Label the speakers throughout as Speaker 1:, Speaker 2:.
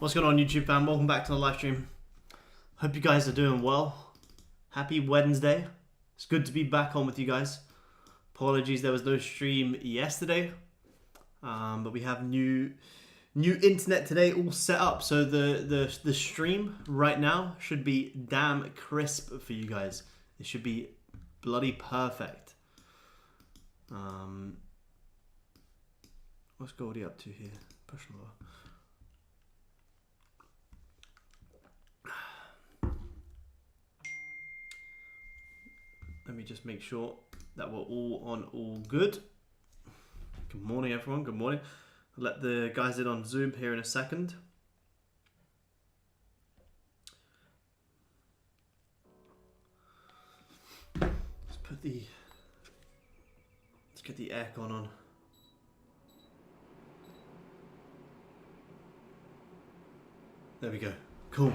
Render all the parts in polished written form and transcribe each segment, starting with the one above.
Speaker 1: What's going on, YouTube fam? Welcome back to the live stream. Hope you guys are doing well. Happy Wednesday. It's good to be back on with you guys. Apologies there was no stream yesterday, but we have new internet today all set up, so the stream right now should be damn crisp for you guys. It should be bloody perfect. What's Goldie up to here? Push lower. Let me just make sure that we're all on all good. Good morning, everyone. Good morning. I'll let the guys in on Zoom here in a second. Let's get the aircon on. There we go. Cool.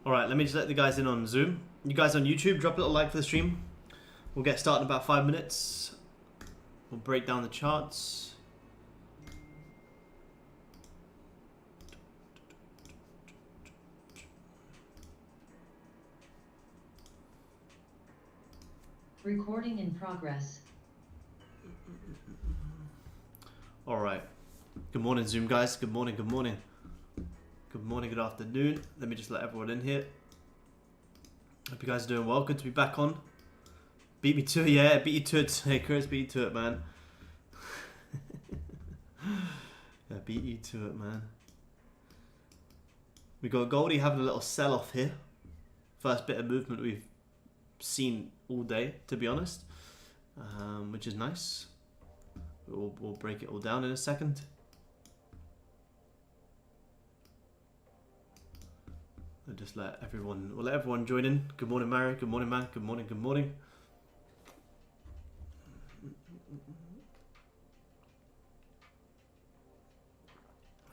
Speaker 1: All right, let me just let the guys in on Zoom. You guys on YouTube, drop a little like for the stream. We'll get started in about 5 minutes. We'll break down the charts.
Speaker 2: Recording in progress.
Speaker 1: All right. Good morning, Zoom guys. Good morning, good morning. Good morning, good afternoon. Let me just let everyone in here. Hope you guys are doing well. Good to be back on. Beat me to it, yeah. Beat you to it today, Chris. Beat you to it, man. Yeah, beat you to it, man. We got Goldie having a little sell-off here. First bit of movement we've seen all day, to be honest. Which is nice. We'll break it all down in a second. I'll just we'll let everyone join in. Good morning, Mary. Good morning, man. Good morning, good morning.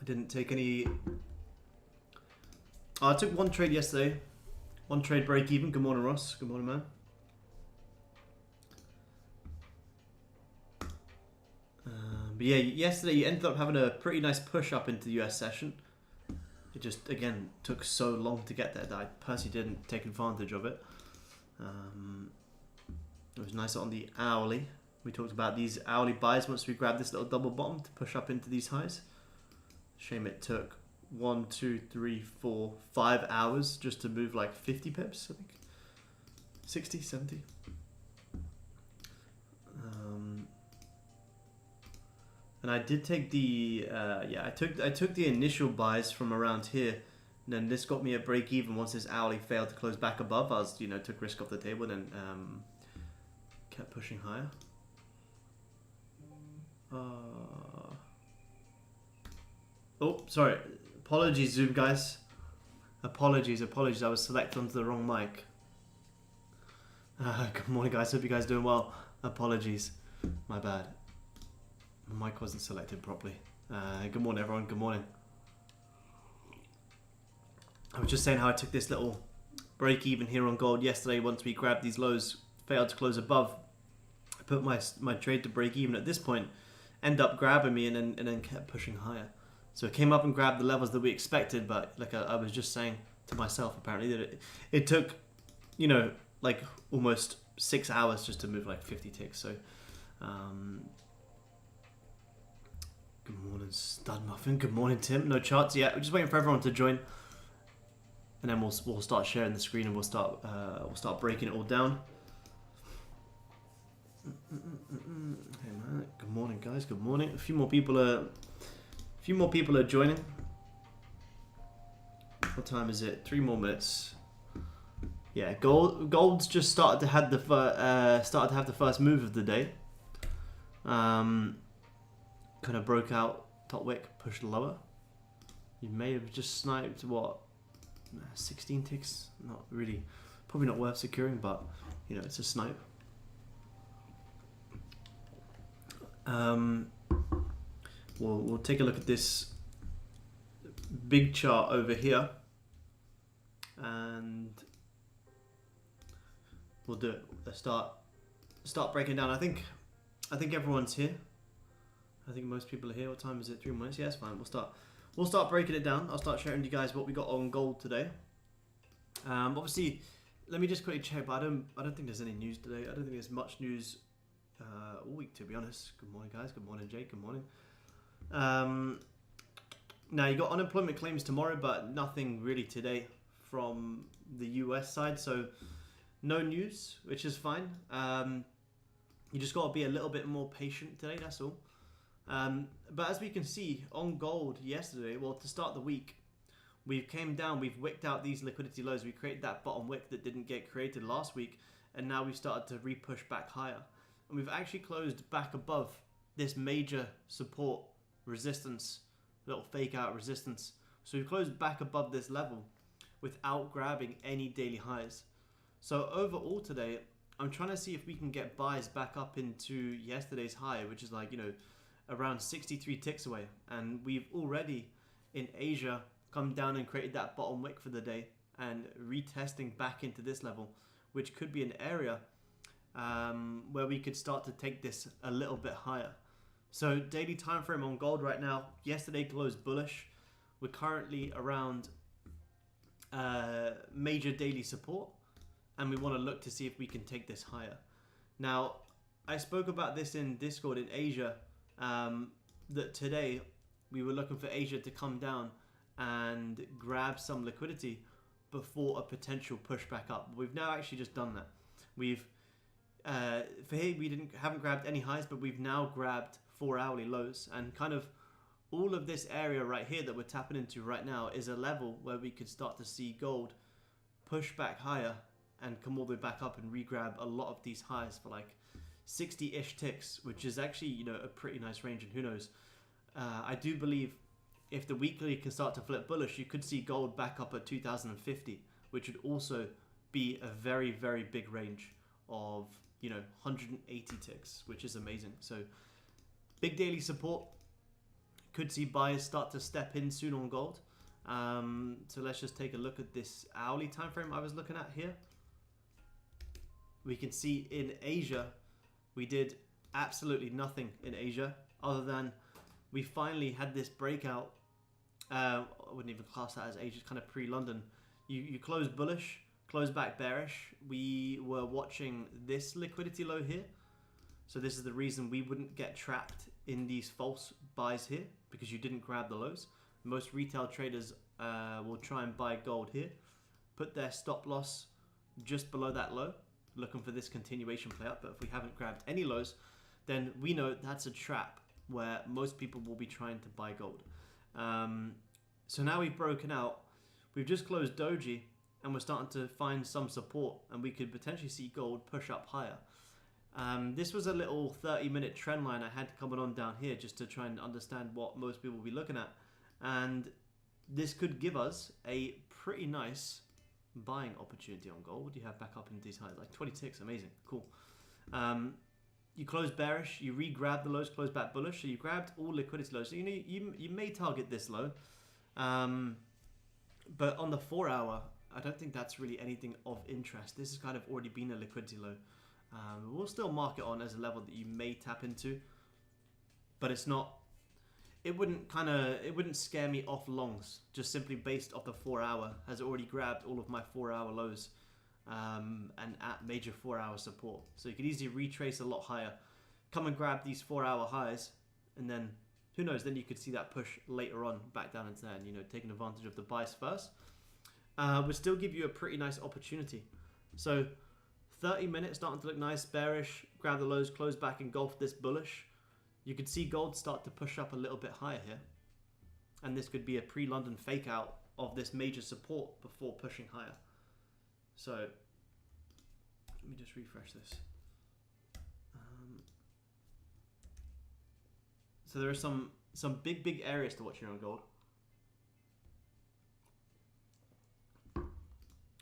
Speaker 1: I didn't take any... I took one trade yesterday. One trade break even. Good morning, Ross. Good morning, man. But yeah, yesterday you ended up having a pretty nice push up into the US session. It just, again, took so long to get there that I personally didn't take advantage of it. It was nice on the hourly. We talked about these hourly buys once we grabbed this little double bottom to push up into these highs. Shame it took 1, 2, 3, 4, 5 hours just to move like 50 pips, I think. 60, 70. And I did take the I took the initial buys from around here, and then this got me a break even once this hourly failed to close back above. I was took risk off the table and kept pushing higher. Oh, sorry. Apologies, Zoom guys. Apologies. I was selected onto the wrong mic. Good morning, guys. Hope you guys are doing well. Apologies. My bad. My mic wasn't selected properly. Good morning, everyone. Good morning. I was just saying how I took this little break even here on gold yesterday. Once we grabbed these lows, failed to close above. I put my trade to break even at this point. End up grabbing me and then kept pushing higher. So it came up and grabbed the levels that we expected, but like I was just saying to myself, apparently that it took, like almost 6 hours just to move like 50 ticks. So. Good morning, Stud Muffin. Good morning, Tim. No charts yet. We're just waiting for everyone to join, and then we'll start sharing the screen and we'll start breaking it all down. Hey man. Good morning, guys. Good morning. A few more people are joining. What time is it? 3 more minutes. Yeah, gold's just started to have the first move of the day. Kind of broke out top wick, pushed lower. You may have just sniped what, 16 ticks. Not really, probably not worth securing, but it's a snipe. We'll take a look at this big chart over here, and we'll do it. Let's start breaking down. I think everyone's here. I think most people are here. What time is it? 3 minutes? Yeah, it's fine. We'll we'll start breaking it down. I'll start showing you guys what we got on gold today. Obviously, let me just quickly check, but I don't think there's any news today. I don't think there's much news all week, to be honest. Good morning, guys. Good morning, Jake. Good morning. Now, you got unemployment claims tomorrow, but nothing really today from the US side, so no news, which is fine. You just got to be a little bit more patient today, that's all. But as we can see on gold yesterday, well, to start the week, we came down, we've wicked out these liquidity lows. We created that bottom wick that didn't get created last week, and now we've started to re-push back higher. And we've actually closed back above this major support resistance, little fake out resistance. So we've closed back above this level without grabbing any daily highs. So overall today, I'm trying to see if we can get buys back up into yesterday's high, which is like, around 63 ticks away. And we've already, in Asia, come down and created that bottom wick for the day and retesting back into this level, which could be an area where we could start to take this a little bit higher. So daily time frame on gold right now, yesterday closed bullish. We're currently around major daily support, and we want to look to see if we can take this higher. Now, I spoke about this in Discord in Asia, that today we were looking for Asia to come down and grab some liquidity before a potential pushback up. We've now actually just done that. We've for here we haven't grabbed any highs, but we've now grabbed 4 hourly lows, and kind of all of this area right here that we're tapping into right now is a level where we could start to see gold push back higher and come all the way back up and re-grab a lot of these highs for like 60-ish ticks, which is actually a pretty nice range. And who knows, I do believe if the weekly can start to flip bullish, you could see gold back up at 2050, which would also be a very, very big range of 180 ticks, which is amazing. So big daily support, could see buyers start to step in soon on gold. So let's just take a look at this hourly time frame I was looking at here. We can see in Asia, we did absolutely nothing in Asia other than we finally had this breakout. I wouldn't even class that as Asia, it's kind of pre-London. You close bullish, close back bearish. We were watching this liquidity low here. So this is the reason we wouldn't get trapped in these false buys here, because you didn't grab the lows. Most retail traders will try and buy gold here, put their stop loss just below that low, looking for this continuation play up. But if we haven't grabbed any lows, then we know that's a trap where most people will be trying to buy gold. So now we've broken out, we've just closed doji, and we're starting to find some support, and we could potentially see gold push up higher. This was a little 30-minute trend line I had coming on down here just to try and understand what most people will be looking at. And this could give us a pretty nice buying opportunity on gold. What do you have back up in these highs? Like 20 ticks, amazing, cool. You close bearish, you re-grab the lows, close back bullish. So you grabbed all liquidity lows. So you may target this low. But on the 4 hour, I don't think that's really anything of interest. This has kind of already been a liquidity low. We'll still mark it on as a level that you may tap into, but it's not. It wouldn't scare me off longs just simply based off the 4 hour. Has already grabbed all of my 4 hour lows and at major 4 hour support. So you could easily retrace a lot higher, come and grab these 4 hour highs, and then who knows? Then you could see that push later on back down into there, and taking advantage of the buys first. Would still give you a pretty nice opportunity. So 30 minutes starting to look nice, bearish, grab the lows, close back, engulf this bullish. You could see gold start to push up a little bit higher here. And this could be a pre-London fake out of this major support before pushing higher. So let me just refresh this. So there are some big areas to watch here on gold.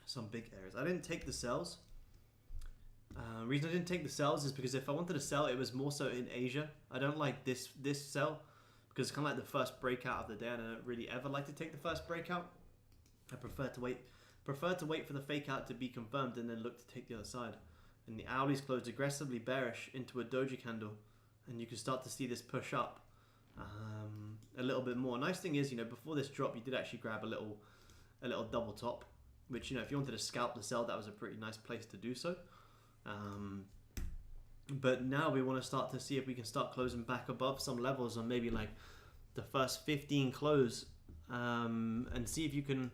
Speaker 1: Some big areas. I didn't take the sells. The reason I didn't take the sells is because if I wanted to sell, it was more so in Asia. I don't like this sell because it's kind of like the first breakout of the day, and I don't really ever like to take the first breakout. I prefer to wait for the fake out to be confirmed and then look to take the other side. And the hourly's closed aggressively bearish into a doji candle, and you can start to see this push up a little bit more. Nice thing is, before this drop, you did actually grab a little double top, which, if you wanted to scalp the sell, that was a pretty nice place to do so. But now we want to start to see if we can start closing back above some levels on maybe like the first 15 close, and see if you can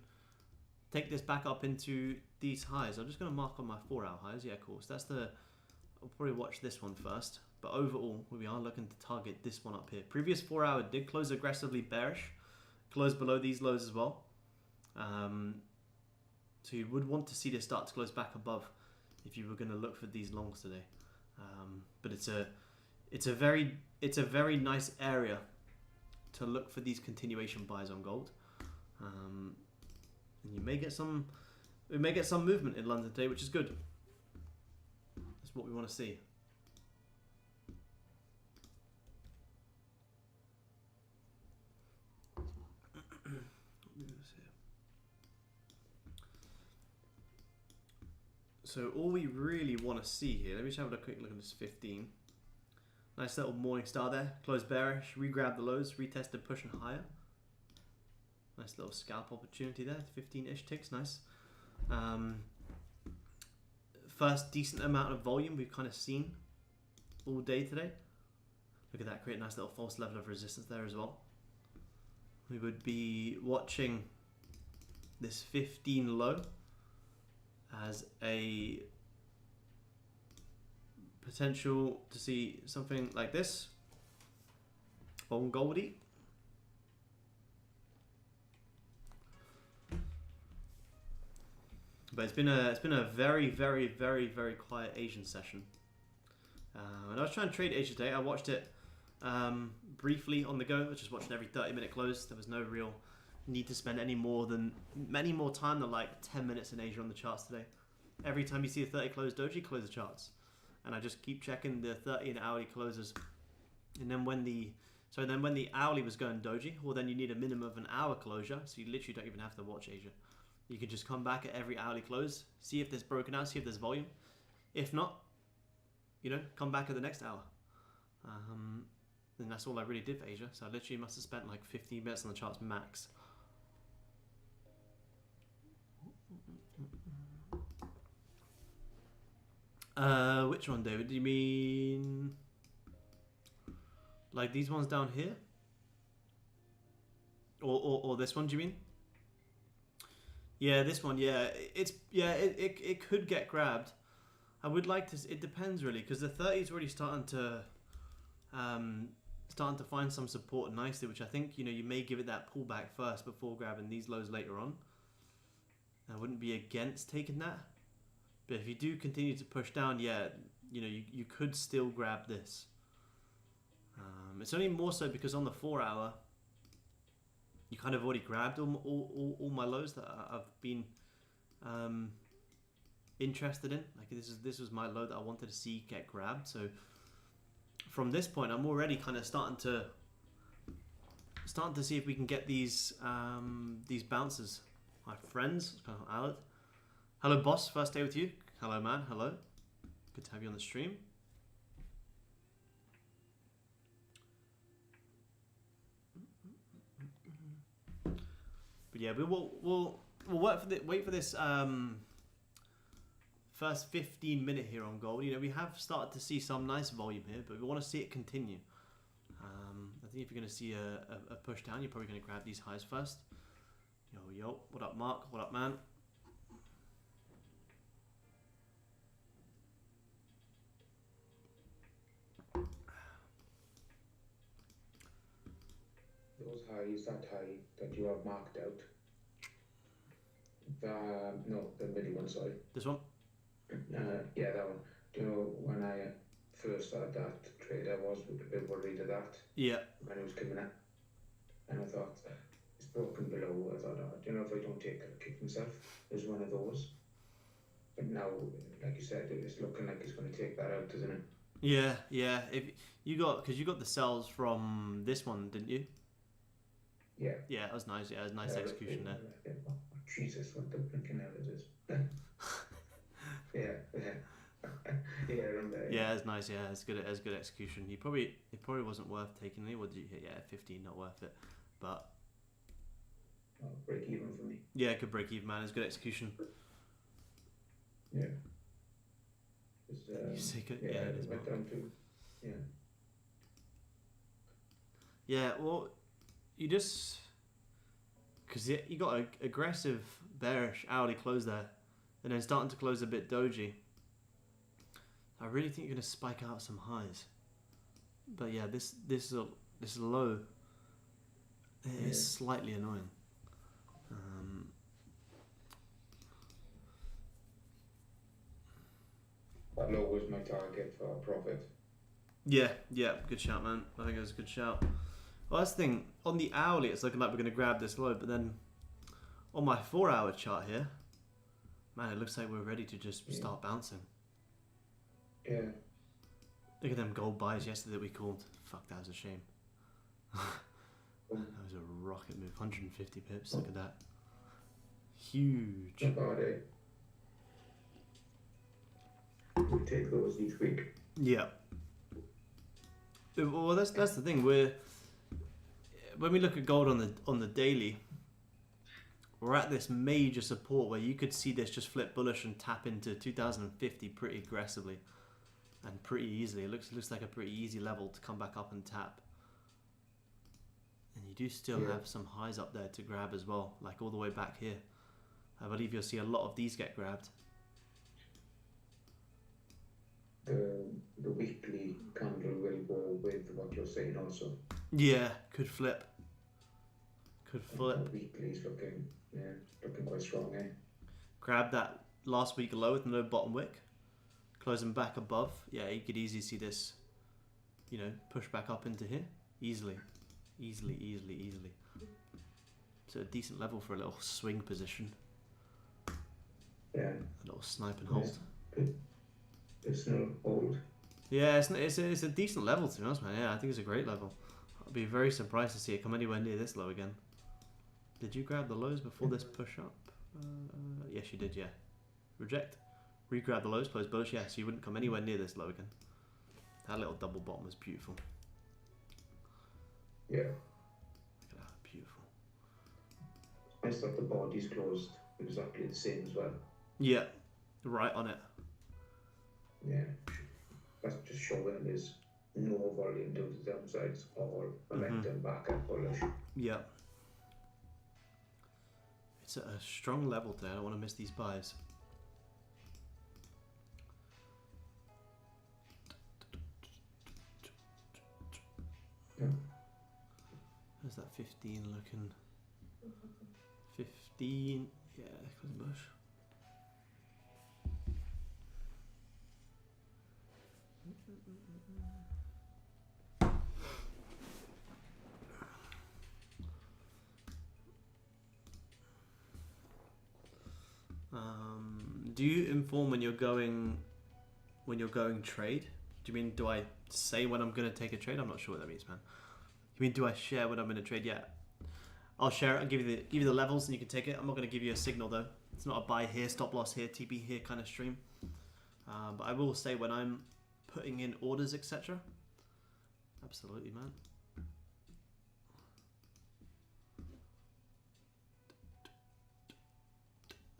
Speaker 1: take this back up into these highs. I'm just going to mark on my 4-hour highs. Yeah, cool. So I'll probably watch this one first. But overall, we are looking to target this one up here. Previous 4-hour did close aggressively bearish. Closed below these lows as well. So you would want to see this start to close back above if you were going to look for these longs today. But it's a very nice area to look for these continuation buys on gold. And we may get some movement in London today, which is good. That's what we want to see. So all we really want to see here, let me just have a quick look at this 15. Nice little morning star there. Closed bearish, re-grabbed the lows, retested, pushing higher. Nice little scalp opportunity there. 15-ish ticks, nice. First decent amount of volume we've kind of seen all day today. Look at that, create a nice little false level of resistance there as well. We would be watching this 15 low as a potential to see something like this on Goldie. But it's been a very, very, very, very quiet Asian session. And I was trying to trade Asia today. I watched it briefly on the go. I was just watching every 30-minute close. There was no real need to spend any more time than like 10 minutes in Asia on the charts today. Every time you see a 30 close doji, close the charts. And I just keep checking the 30 and hourly closes. And then when the hourly was going doji, well, then you need a minimum of an hour closure. So you literally don't even have to watch Asia. You can just come back at every hourly close, see if there's broken out, see if there's volume. If not, come back at the next hour. And that's all I really did for Asia. So I literally must have spent like 15 minutes on the charts max. Which one, David? Do you mean like these ones down here? Or this one, do you mean? Yeah, this one, yeah. It could get grabbed. I would like to, it depends really, because the 30 is already starting to find some support nicely, which I think, you may give it that pullback first before grabbing these lows later on. I wouldn't be against taking that. But if you do continue to push down, yeah, you could still grab this. It's only more so because on the 4-hour, you kind of already grabbed all my lows that I've been interested in. Like this was my low that I wanted to see get grabbed. So from this point, I'm already kind of starting to see if we can get these bounces. My friends, hello boss, first day with you. Hello man, hello. Good to have you on the stream. But yeah, we'll wait for this first 15-minute here on gold. We have started to see some nice volume here, but we want to see it continue. I think if you're going to see a push down, you're probably going to grab these highs first. Yo, what up, Mark? What up, man?
Speaker 3: Those highs, that high that you have marked out. The middle one, sorry.
Speaker 1: This one?
Speaker 3: Yeah, that one. Do you know, when I first started that trade, I was a bit worried of that.
Speaker 1: Yeah.
Speaker 3: When it was coming up. And I thought, it's broken below. I thought, do you know, if I don't take a kick myself, there's one of those. But now, like you said, it's looking like it's going to take that out, isn't it?
Speaker 1: Yeah. If you got the sells from this one, didn't you?
Speaker 3: Yeah.
Speaker 1: Yeah, that was nice. Yeah, it was nice execution there.
Speaker 3: Jesus, what the blinking hell is this? Yeah. Yeah, around there.
Speaker 1: Yeah, it's nice. Yeah, it's good execution. It probably wasn't worth taking any. What did you hit? Yeah, 15, not worth it. But
Speaker 3: Oh, break even for me.
Speaker 1: yeah, good break even, man. It's good execution.
Speaker 3: Yeah. It's,
Speaker 1: You say good?
Speaker 3: yeah,
Speaker 1: Yeah, it
Speaker 3: it
Speaker 1: is.
Speaker 3: went
Speaker 1: Mark.
Speaker 3: down to, yeah.
Speaker 1: Yeah, well, you just because you got an aggressive bearish hourly close there, and then starting to close a bit doji. I really think you're gonna spike out some highs. But yeah, this low is slightly annoying.
Speaker 3: That low was my target for profit.
Speaker 1: Yeah, good shout, man. I think it was a good shout. Well, that's the thing. On the hourly, it's looking like we're gonna grab this low, but then on my 4-hour chart here, man, it looks like we're ready to just start bouncing.
Speaker 3: Yeah.
Speaker 1: Look at them gold buys yesterday that we called. Fuck, that was a shame. That was a rocket move. 150 pips. Look at that. Huge.
Speaker 3: Not bad, eh? We take those each week.
Speaker 1: Yeah. Well, that's the thing. When we look at gold on the daily, we're at this major support where you could see this just flip bullish and tap into 2050 pretty aggressively and pretty easily. It looks like a pretty easy level to come back up and tap. And you do still have some highs up there to grab as well, like all the way back here. I believe you'll see a lot of these get grabbed.
Speaker 3: The weekly candle will go with what you're saying also.
Speaker 1: Yeah, could flip. Could flip.
Speaker 3: The weekly is looking quite strong, eh?
Speaker 1: Grab that last week low with no bottom wick. Closing back above. Yeah, you could easily see this, push back up into here. Easily. So a decent level for a little swing position.
Speaker 3: Yeah.
Speaker 1: A little snipe and hold.
Speaker 3: It's no hold.
Speaker 1: Yeah, it's a decent level to be honest, man. Yeah, I think it's a great level. I'll be very surprised to see it come anywhere near this low again. Did you grab the lows before this push up? Yes, you did, yeah. Reject. Re-grab the lows, close bullish, yeah, so you wouldn't come anywhere near this low again. That little double bottom was beautiful.
Speaker 3: Yeah.
Speaker 1: Look at that, beautiful.
Speaker 3: I thought the body's closed exactly the same as well.
Speaker 1: Yeah, right on it.
Speaker 3: Yeah. That's just showing there's no volume to the downsides or momentum back up bullish.
Speaker 1: Yeah. It's at a strong level today. I don't want to miss these buys.
Speaker 3: Yeah.
Speaker 1: How's that 15 looking? 15, yeah, closing bush. Do you inform when you're going trade? Do you mean do I say when I'm gonna take a trade? I'm not sure what that means, man. You mean do I share when I'm gonna trade? Yeah, I'll share it. I'll give you the levels and you can take it. I'm not gonna give you a signal though. It's not a buy here, stop loss here, TP here kind of stream. But I will say when I'm putting in orders, etc. Absolutely, man.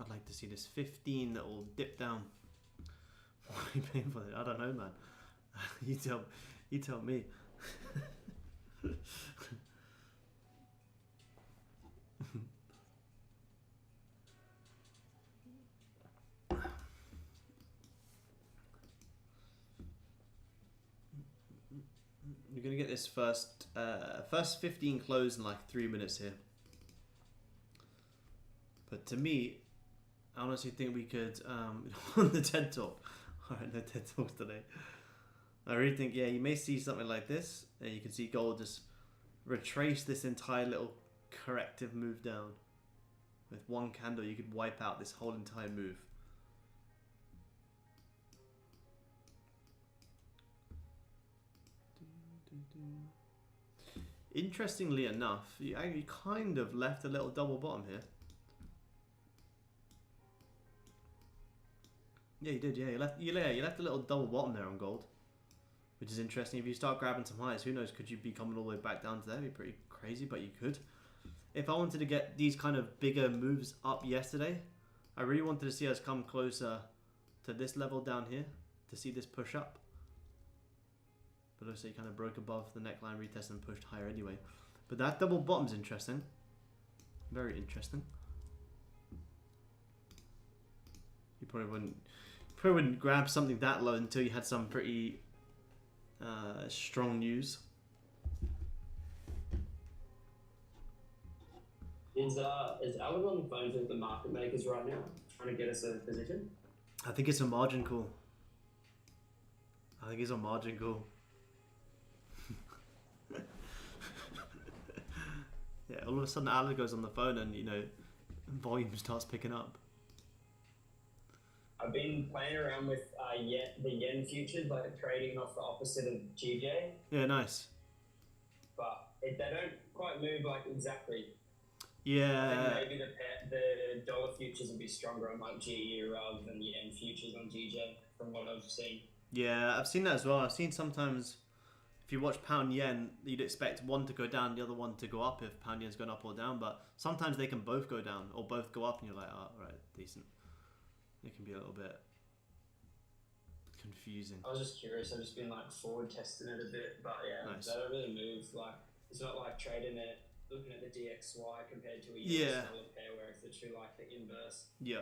Speaker 1: I'd like to see this 15 that will dip down. What are you paying for it? I don't know, man. You tell me. You're gonna get this first 15 close in like 3 minutes here. But to me, I honestly think we could on the TED Talk. Alright, no TED Talks today. I really think, yeah, you may see something like this, and you can see gold just retrace this entire little corrective move down. With one candle, you could wipe out this whole entire move. Interestingly enough, you kind of left a little double bottom here. Yeah, you did. Yeah, you left a little double bottom there on gold, which is interesting. If you start grabbing some highs, who knows? Could you be coming all the way back down to there? It'd be pretty crazy, but you could. If I wanted to get these kind of bigger moves up yesterday, I really wanted to see us come closer to this level down here to see this push up. But also you kind of broke above the neckline retest and pushed higher anyway. But that double bottom's interesting. Very interesting. You probably wouldn't grab something that low until you had some pretty strong news.
Speaker 4: Is Alan on the phone with the market makers right now, trying to get us a position?
Speaker 1: I think it's a margin call. I think it's a margin call. Yeah, all of a sudden Alan goes on the phone and, you know, volume starts picking up.
Speaker 4: I've been playing around with the yen futures, like trading off the opposite of GJ,
Speaker 1: Yeah, nice.
Speaker 4: but they don't quite move like exactly.
Speaker 1: Yeah.
Speaker 4: I think maybe the dollar futures will be stronger on like GE rather than the yen futures on GJ, from what I've seen.
Speaker 1: Yeah, I've seen that as well. I've seen sometimes if you watch pound yen, you'd expect one to go down, the other one to go up if pound yen's going up or down. But sometimes they can both go down or both go up, and you're like, oh, right, decent. It can be a little bit confusing.
Speaker 4: I was just curious. I've just been like forward testing it a bit, but yeah,
Speaker 1: Nice.
Speaker 4: they don't really move. Like it's not like trading it, looking at the DXY compared to a
Speaker 1: Yeah.
Speaker 4: US dollar pair, where it's literally like the inverse.
Speaker 1: Yeah.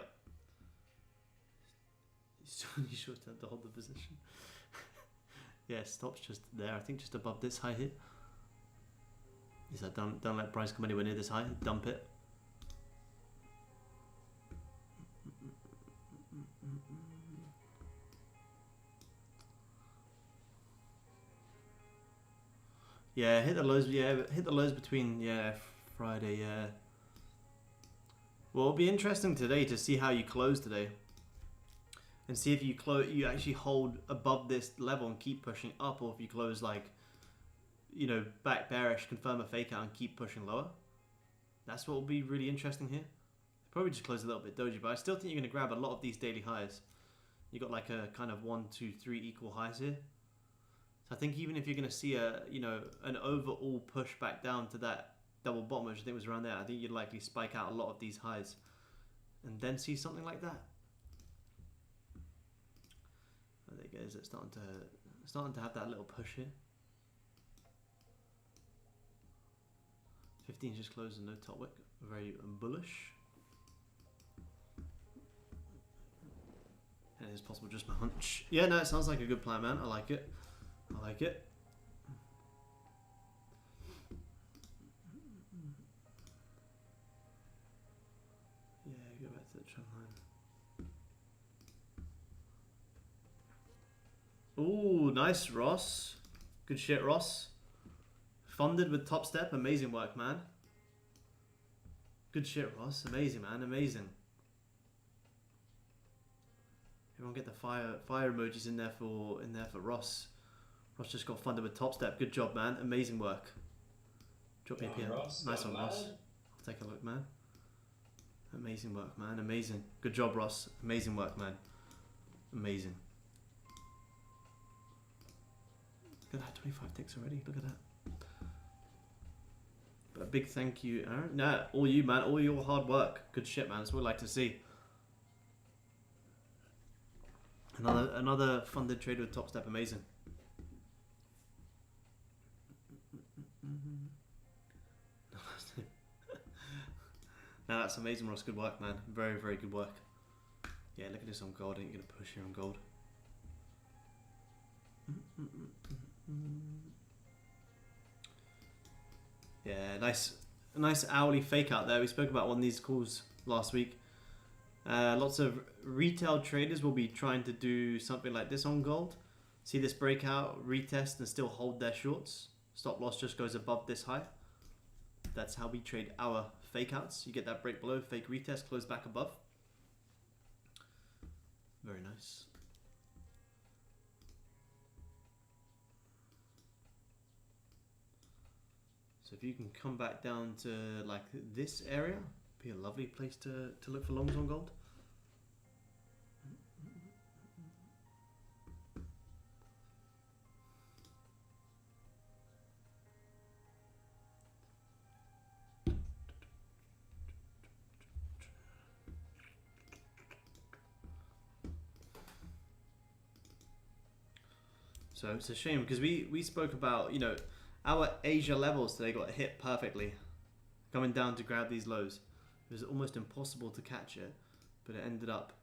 Speaker 1: You should have to hold the position. Yeah, stop's just there. I think just above this high here. Is that don't let price come anywhere near this high. Dump it. Yeah, hit the lows. Yeah, hit the lows between Friday. Yeah. Well, it'll be interesting today to see how you close today, and see if you actually hold above this level and keep pushing up, or if you close like, you know, back bearish, confirm a fake out and keep pushing lower. That's what will be really interesting here. Probably just close a little bit doji, but I still think you're going to grab a lot of these daily highs. You got like a kind of 1, 2, 3 equal highs here. So I think even if you're going to see an overall push back down to that double bottom, which I think was around there, I think you'd likely spike out a lot of these highs and then see something like that. Oh, there you go. Is it starting to have that little push here? 15 just closed and no top wick. Very bullish. And it's possible just my hunch. Yeah, no, it sounds like a good plan, man. I like it. I like it. Yeah, go back to the trend line. Ooh, nice, Ross. Good shit, Ross. Funded with top step. Amazing work, man. Good shit, Ross. Amazing, man. Amazing. Everyone get the fire emojis in there for Ross. Ross just got funded with top step. Good job, man. Amazing work. Drop me a PM. Nice one, Ross. I'll take a look, man. Amazing work, man. Amazing. Good job, Ross. Amazing work, man. Amazing. Look at that, 25 ticks already. Look at that. But a big thank you, Aaron. Nah, all you, man. All your hard work. Good shit, man. That's what we like to see. Another funded trade with top step. Amazing. Now that's amazing, Ross. Good work, man. Very, very good work. Yeah, look at this on gold. I think you're going to push here on gold. Yeah, nice hourly fake out there. We spoke about one of these calls last week. Lots of retail traders will be trying to do something like this on gold. See this breakout, retest, and still hold their shorts. Stop loss just goes above this high. That's how we trade our fake outs. You get that break below, fake retest, close back above. Very nice. So if you can come back down to like this area, be a lovely place to look for longs on gold. So it's a shame because we spoke about, you know, our Asia levels today got hit perfectly. Coming down to grab these lows. It was almost impossible to catch it, but it ended up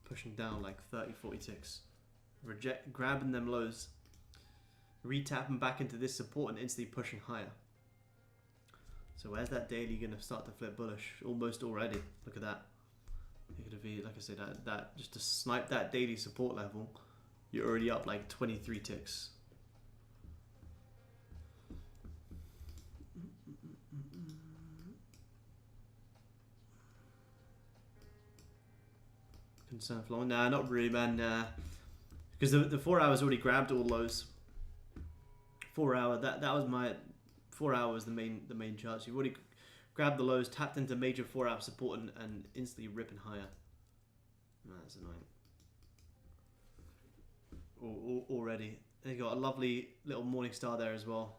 Speaker 1: pushing down like 30, 40 ticks. Grabbing them lows, retapping back into this support and instantly pushing higher. So where's that daily going to start to flip bullish? Almost already. Look at that. It could be, like I said, that just to snipe that daily support level, you're already up like 23 ticks. Concern flow? Nah, not really, man. Nah. Because the 4 hours already grabbed all those. 4 hour, that was my 4 hours, the main chart. So you've already grabbed the lows, tapped into major 4 hour support and instantly ripping higher. Nah, that's annoying. Already. And you got a lovely little morning star there as well.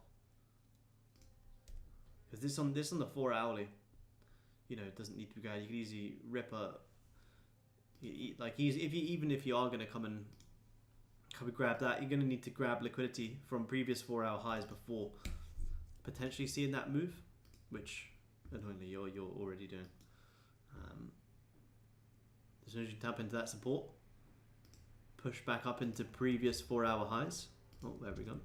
Speaker 1: Because this on the 4 hourly, you know, it doesn't need to be grabbed. You can easily rip a even if you are going to come and grab that, you're going to need to grab liquidity from previous 4 hour highs before potentially seeing that move, which annoyingly you're already doing. As soon as you tap into that support, push back up into previous 4 hour highs. Oh, there we go.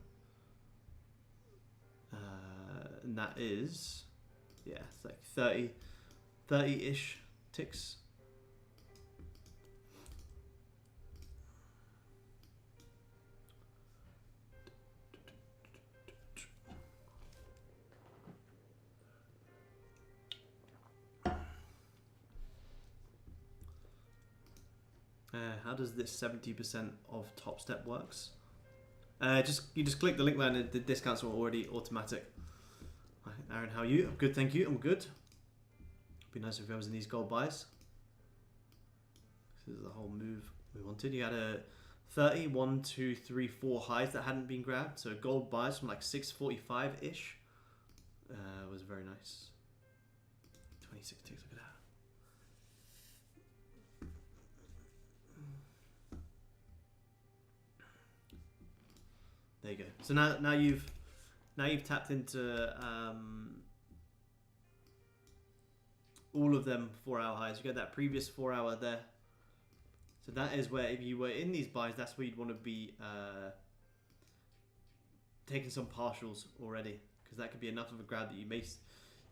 Speaker 1: And that is, yeah, it's like 30-ish ticks. How does this 70% of Top Step works? You just click the link there and the discounts are already automatic. Hi, Aaron, how are you? I'm good, thank you. I'm good. Be nice if I was in these gold buys. This is the whole move we wanted. You had a 30, 1, 2, 3, 4 highs that hadn't been grabbed. So gold buys from like 645-ish was very nice. 26 ticks, look at that. There you go. So now you've tapped into all of them 4 hour highs. You got that previous 4 hour there. So that is where, if you were in these buys, that's where you'd want to be taking some partials already, because that could be enough of a grab that you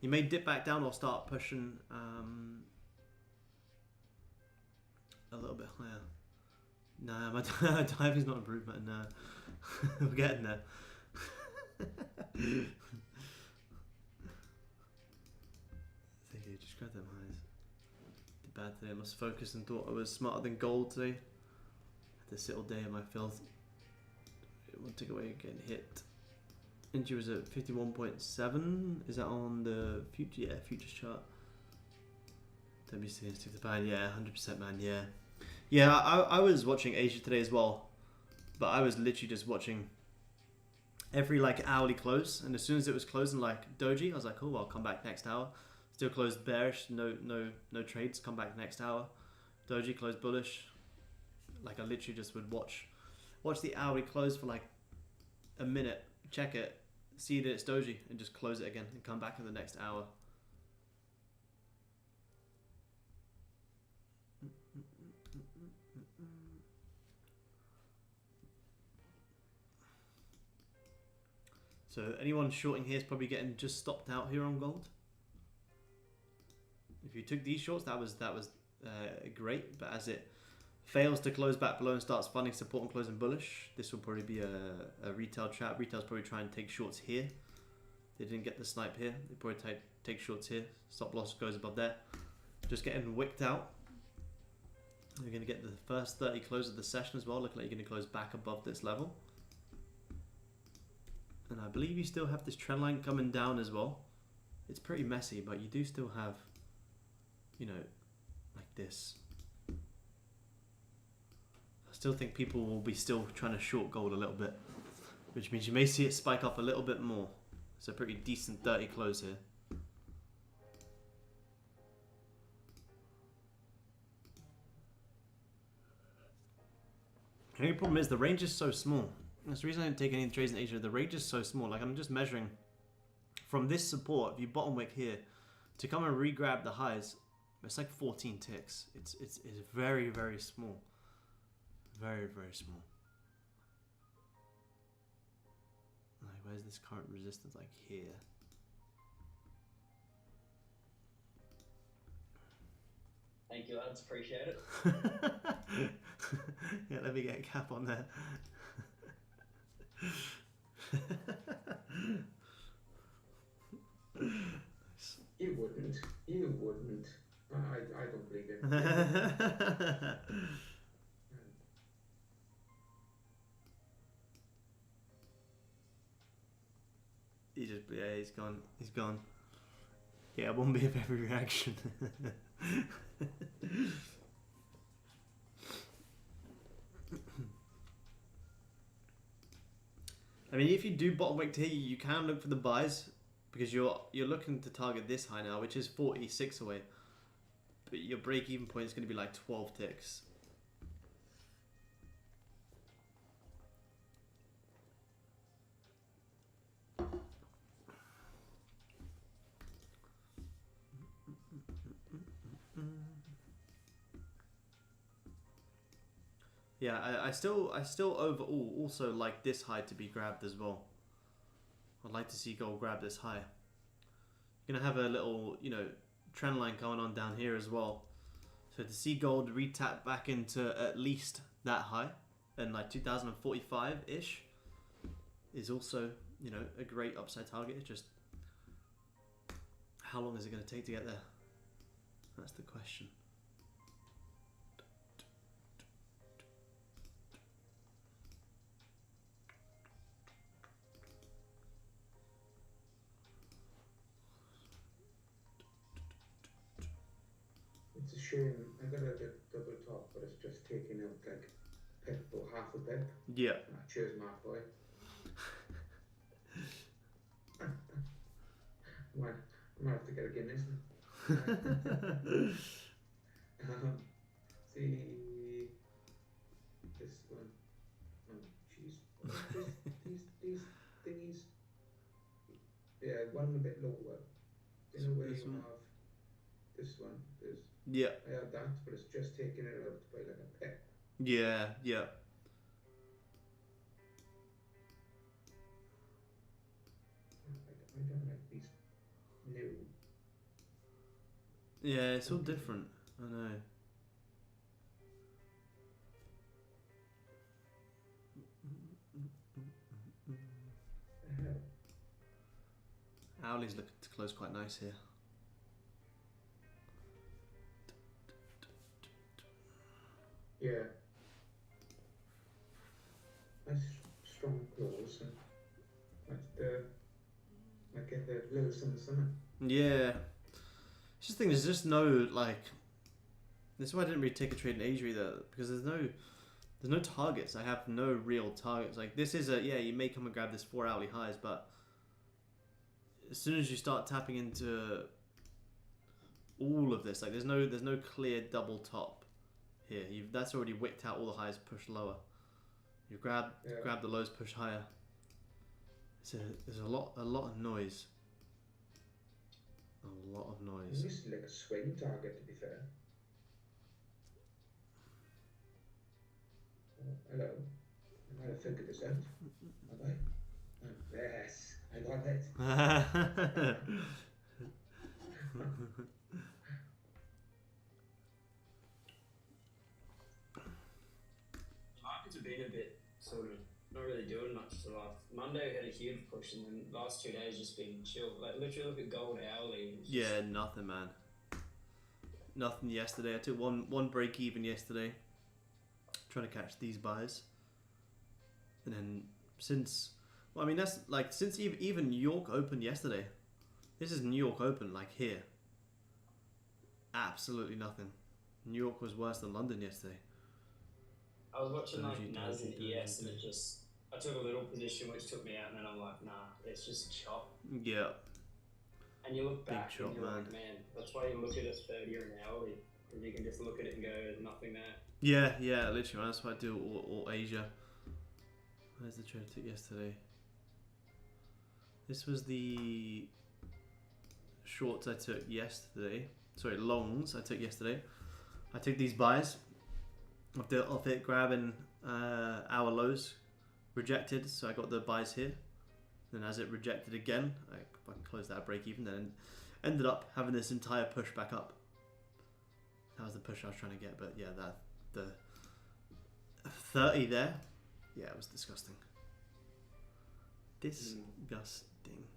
Speaker 1: may dip back down or start pushing a little bit higher. Nah, my diving's not improved, man. Nah. We're getting there. Thank you, just grab them highs. Did bad today, I lost focus and thought I was smarter than gold today. Had to sit all day in my filth. One tick away getting hit. Injury was at 51.7. Is that on the future? Yeah, futures chart. WC stick the bad. Yeah, 100%, man. Yeah. Yeah, I was watching Asia today as well, but I was literally just watching every like hourly close, and as soon as it was closing like doji, I was like, oh, I'll come back next hour. Still closed bearish, no trades. Come back next hour. Doji closed bullish. Like I literally just would watch the hourly close for like a minute, check it, see that it's doji, and just close it again and come back in the next hour. So anyone shorting here is probably getting just stopped out here on gold. If you took these shorts, that was great. But as it fails to close back below and starts funding support and closing bullish, this will probably be a retail trap. Retail's probably trying to take shorts here. They didn't get the snipe here. They probably take shorts here. Stop loss goes above there. Just getting wicked out. You're going to get the first 30 close of the session as well. Looking like you're going to close back above this level. And I believe you still have this trend line coming down as well. It's pretty messy, but you do still have, you know, like this. I still think people will be still trying to short gold a little bit, which means you may see it spike up a little bit more. It's a pretty decent 30 close here. The only problem is the range is so small. That's the reason I didn't take any trades in Asia. The range is so small. Like, I'm just measuring from this support, if you bottom wick here, to come and re-grab the highs, it's like 14 ticks. It's very, very small. Very, very small. Like, where's this current resistance? Like here.
Speaker 4: Thank you, lads. Appreciate it.
Speaker 1: Yeah, let me get a cap on there.
Speaker 3: You wouldn't. You wouldn't. I don't believe it.
Speaker 1: He just, yeah, he's gone. He's gone. Yeah, it won't be of every reaction. I mean, if you do bottom wick to here, you can look for the buys because you're looking to target this high now, which is 46 away. But your break-even point is going to be like 12 ticks. Yeah, I still overall also like this high to be grabbed as well. I'd like to see gold grab this high. You're gonna have a little, you know, trend line going on down here as well. So to see gold retap back into at least that high, and like 2045-ish, is also, you know, a great upside target. It's just how long is it gonna take to get there? That's the question.
Speaker 3: It's a shame. I got a double top, but it's just taking out like pip or half a pip.
Speaker 1: Yeah.
Speaker 3: Cheers, my boy. I might have to get a Guinness. See this one. Oh, jeez. These thingies. Yeah, one a bit lower. You know where
Speaker 1: This
Speaker 3: you
Speaker 1: one?
Speaker 3: have this one. There's
Speaker 1: Yeah.
Speaker 3: I have that, but it's just taking it out by like a pip.
Speaker 1: Yeah. Yeah.
Speaker 3: I don't like these new.
Speaker 1: Yeah, it's all different. I know. Owlie's looking to close quite nice here.
Speaker 3: Yeah. Nice strong claws and might get the little something.
Speaker 1: Yeah. It's just the thing, there's just no, like... This is why I didn't really take a trade in Asia either, because there's no targets. I have no real targets. Like, this is a... Yeah, you may come and grab this 4 hourly highs, but... As soon as you start tapping into all of this, like, there's no clear double top here. That's already wicked out all the highs, pushed lower. You grab the lows, push higher. There's a lot of noise. A lot of noise.
Speaker 3: This is like a swing target, to be fair. Oh, hello. I might have figured this out. Have I? Yes, I got it.
Speaker 4: Markets have been a bit sort of not really doing much to life. Monday had a huge push, and then last 2 days just been chill. Like literally, look at gold hourly.
Speaker 1: Yeah, nothing, man. Nothing yesterday. I took one break even yesterday, trying to catch these buys, and then since, well, I mean that's like since even New York opened yesterday. This is New York open, like here. Absolutely nothing. New York was worse than London yesterday.
Speaker 4: I was watching like
Speaker 1: Doji,
Speaker 4: NAS and
Speaker 1: doji,
Speaker 4: ES,
Speaker 1: doji.
Speaker 4: and it just I took a little position which took me out, and then I'm like, nah, it's just chop.
Speaker 1: Yeah.
Speaker 4: And you look
Speaker 1: Big
Speaker 4: back
Speaker 1: chop,
Speaker 4: and you're
Speaker 1: man.
Speaker 4: like, man, that's why you look at a 30 or an hourly, and you can just look at it and go, there's nothing there.
Speaker 1: Yeah, literally. That's what I do all Asia. Where's the trade I took yesterday? This was the shorts I took yesterday. Sorry, longs I took yesterday. I took these buys off it, grabbing our lows, rejected. So I got the buys here. Then as it rejected again, I closed that at break even. Then ended up having this entire push back up. That was the push I was trying to get. But yeah, the 30 there. Yeah, it was disgusting. Disgusting.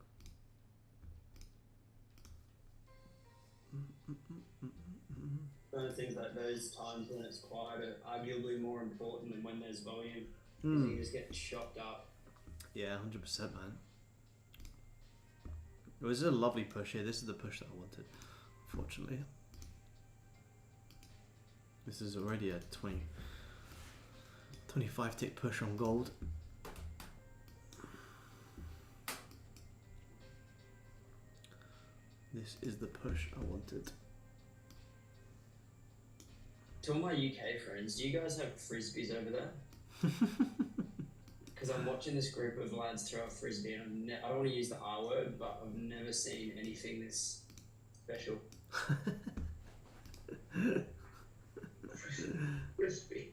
Speaker 4: One of the things like those times when it's quiet are arguably more important than when there's volume. 'Cause you just get chopped up.
Speaker 1: Yeah, 100%, man. It was a lovely push here. This is the push that I wanted, unfortunately. This is already a 25 tick push on gold. This is the push I wanted.
Speaker 4: To all my UK friends, do you guys have frisbees over there? Because I'm watching this group of lads throw a frisbee, and I don't want to use the R word, but I've never seen anything this special.
Speaker 3: Crispy.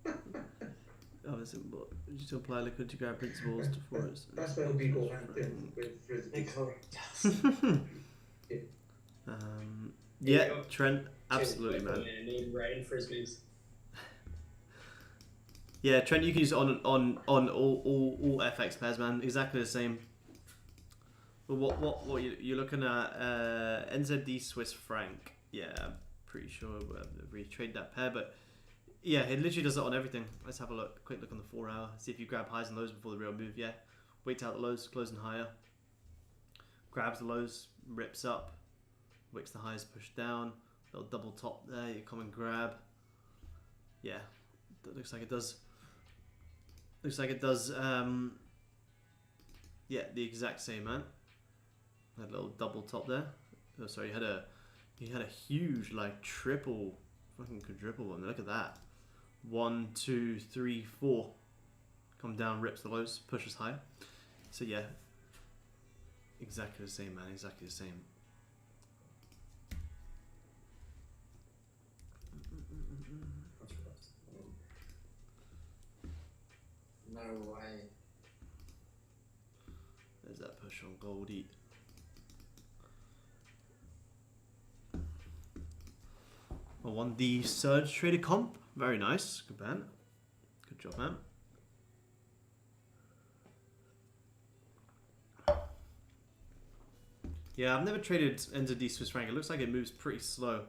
Speaker 1: Oh, it's important. You still apply liquidity grab principles to forest.
Speaker 3: That's where we go hand in with frisbee.
Speaker 1: Yeah, Trent, absolutely, man.
Speaker 4: I need rain frisbees.
Speaker 1: Yeah, Trent, you can use it on all FX pairs, man. Exactly the same. But what you're looking at? NZD Swiss franc. Yeah, I'm pretty sure we'll retrade that pair, but yeah, it literally does it on everything. Let's have a look. Quick look on the 4 hour. See if you grab highs and lows before the real move. Yeah, wait out the lows, closing higher. Grabs the lows, rips up, wicks the highs, push down. Little double top there. You come and grab. Yeah, that looks like it does. Looks like it does. Yeah, the exact same, man. Had a little double top there. Oh, sorry, you had a huge like triple, fucking quadruple one. Look at that. 1, 2, 3, 4. Come down, rips the lows, pushes high. So yeah, exactly the same, man. Exactly the same.
Speaker 4: No way.
Speaker 1: There's that push on Goldie. I won the Surge Trader comp. Very nice. Good man. Good job, man. Yeah, I've never traded NZD Swiss franc. It looks like it moves pretty slow.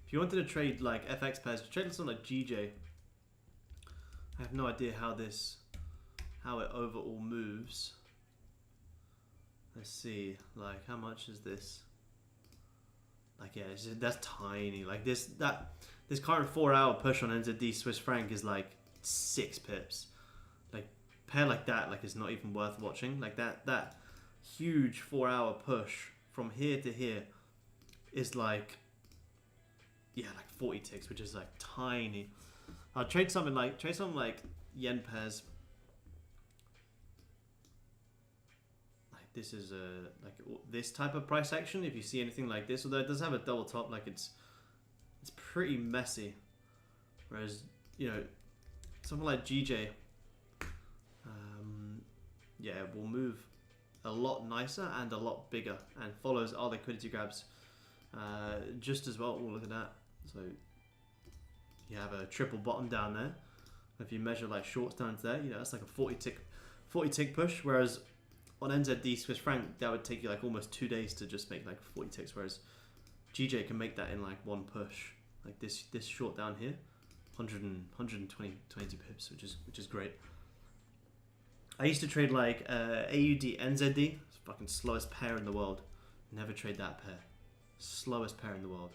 Speaker 1: If you wanted to trade like FX pairs, trade something like GJ. I have no idea how it overall moves. Let's see, like how much is this? Like yeah, that's tiny. Like this current 4 hour push on NZD Swiss franc is like 6 pips. Like pair like that, like it's not even worth watching. Like that huge 4 hour push from here to here is like, yeah, like 40 ticks, which is like tiny. I'll trade something like yen pairs. Like this is like this type of price action. If you see anything like this, although it does have a double top, like it's pretty messy. Whereas something like GJ, yeah, will move a lot nicer and a lot bigger and follows our liquidity grabs just as well. Oh, look at that. So you have a triple bottom down there. If you measure like shorts down to there, that's like a 40 tick push. Whereas on NZD Swiss franc, that would take you like almost 2 days to just make like 40 ticks. Whereas GJ can make that in like one push. Like this short down here, 120 pips, which is great. I used to trade like AUD NZD. It's the fucking slowest pair in the world. Never trade that pair. Slowest pair in the world.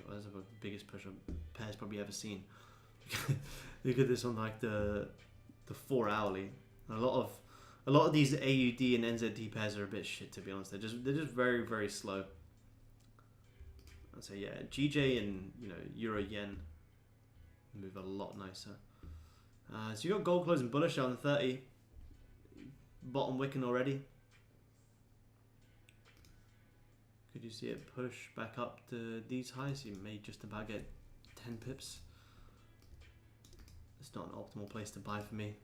Speaker 1: That's the biggest push on pairs probably ever seen. Look at this on like the 4 hourly. A lot of these AUD and NZD pairs are a bit shit, to be honest. They're just very, very slow. I'd say yeah, GJ and Euro Yen move a lot nicer. So you got gold closing bullish on the 30. Bottom wicking already. Could you see it push back up to these highs? You may just about get 10 pips. It's not an optimal place to buy for me.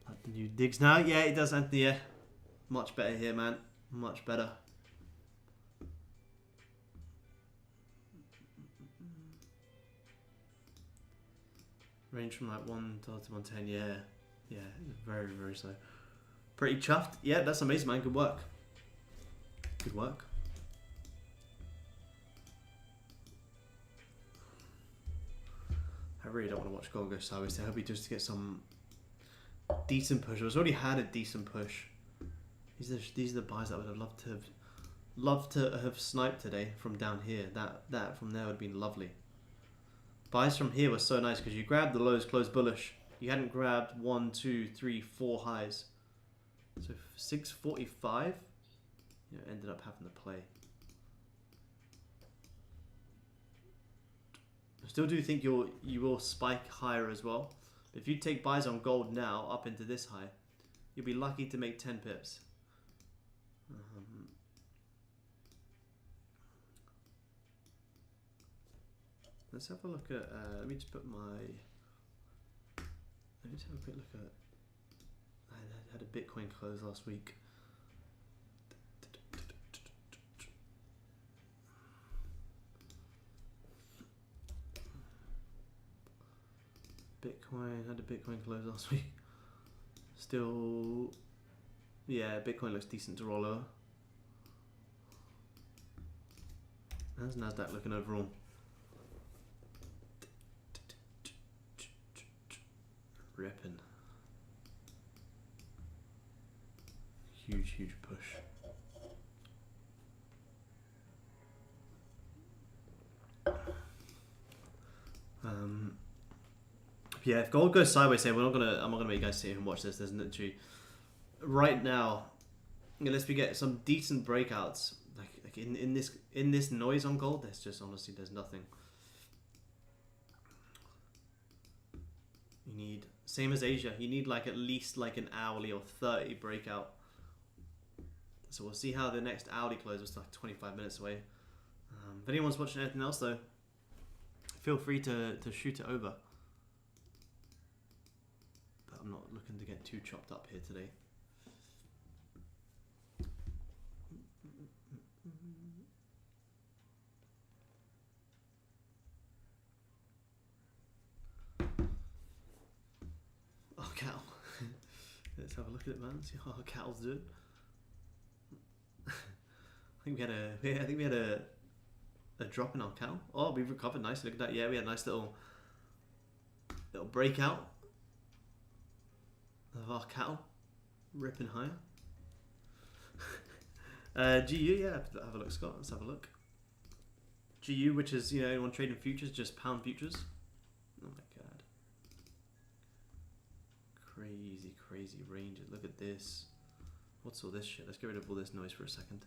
Speaker 1: Like the new digs now. Yeah, it does, Anthony. Yeah. Much better here, man. Much better. Range from like 1 to 110. Yeah. Yeah, very, very slow. Pretty chuffed. Yeah, that's amazing, man. Good work. Good work. I really don't want to watch gold go sideways. I hope he just get some decent push. It's already had a decent push. These are the buys that I would have loved to have sniped today from down here. That from there would have been lovely. Buys from here were so nice because you grabbed the lows, closed bullish. You hadn't grabbed 1, 2, 3, 4 highs. So 645, you know, ended up having to play. I still do think you will spike higher as well. But if you take buys on gold now up into this high, you'll be lucky to make 10 pips. Let's have a look at. Let me just put my. Let me just have a quick look at. I had a Bitcoin close last week. Had a Bitcoin close last week. Still, yeah, Bitcoin looks decent to roll over. How's Nasdaq looking overall? Ripping. Huge push. Yeah, if gold goes sideways here, I'm not gonna make you guys sit here and watch this. There's literally right now, unless we get some decent breakouts, like in this noise on gold, there's just honestly there's nothing. You need, same as Asia, you need like at least like an hourly or 30 breakout. So we'll see how the next hourly close is, like 25 minutes away. If anyone's watching anything else though, feel free to shoot it over. But I'm not looking to get too chopped up here today. Oh, Cal. Let's have a look at it, man. See how Cal's doing. I think we had a drop in our Cal. Oh, we've recovered nicely. Look at that. Yeah, we had a nice little breakout of our Cal, ripping higher. GU, yeah, have a look, Scott. Let's have a look. GU, which is, you know, anyone trading futures, just pound futures. Oh my god. Crazy ranges. Look at this. What's all this shit? Let's get rid of all this noise for a second.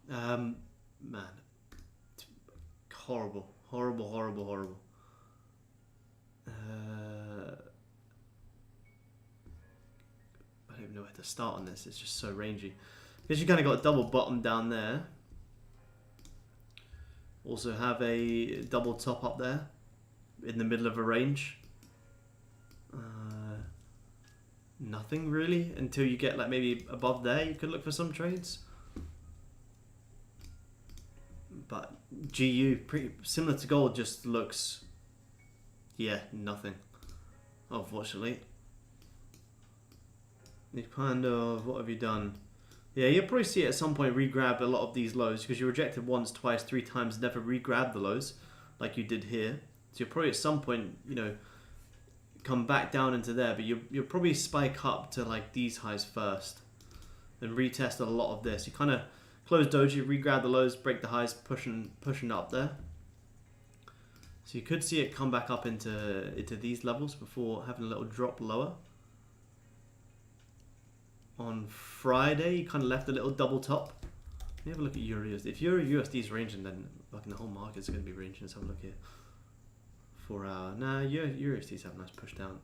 Speaker 1: Man. Horrible. I don't even know where to start on this. It's just so rangy. Because you kind of got a double bottom down there. Also have a double top up there in the middle of a range. Nothing really until you get like maybe above there. You could look for some trades. But GU, pretty similar to gold, just looks, yeah, nothing. Unfortunately. You kind of, what have you done? Yeah, you'll probably see it at some point re-grab a lot of these lows because you rejected once, twice, 3 times, never re-grab the lows like you did here. So you'll probably at some point, you know, come back down into there, but you'll probably spike up to like these highs first and retest a lot of this. You kind of close doji, re-grab the lows, break the highs, pushing up there. So you could see it come back up into these levels before having a little drop lower. On Friday, you kind of left a little double top. Let me have a look at Euro USD. If Euro USD is ranging, then Fucking the whole market's going to be ranging. Let's have a look here. 4 hour. Nah, USD's have a nice push down.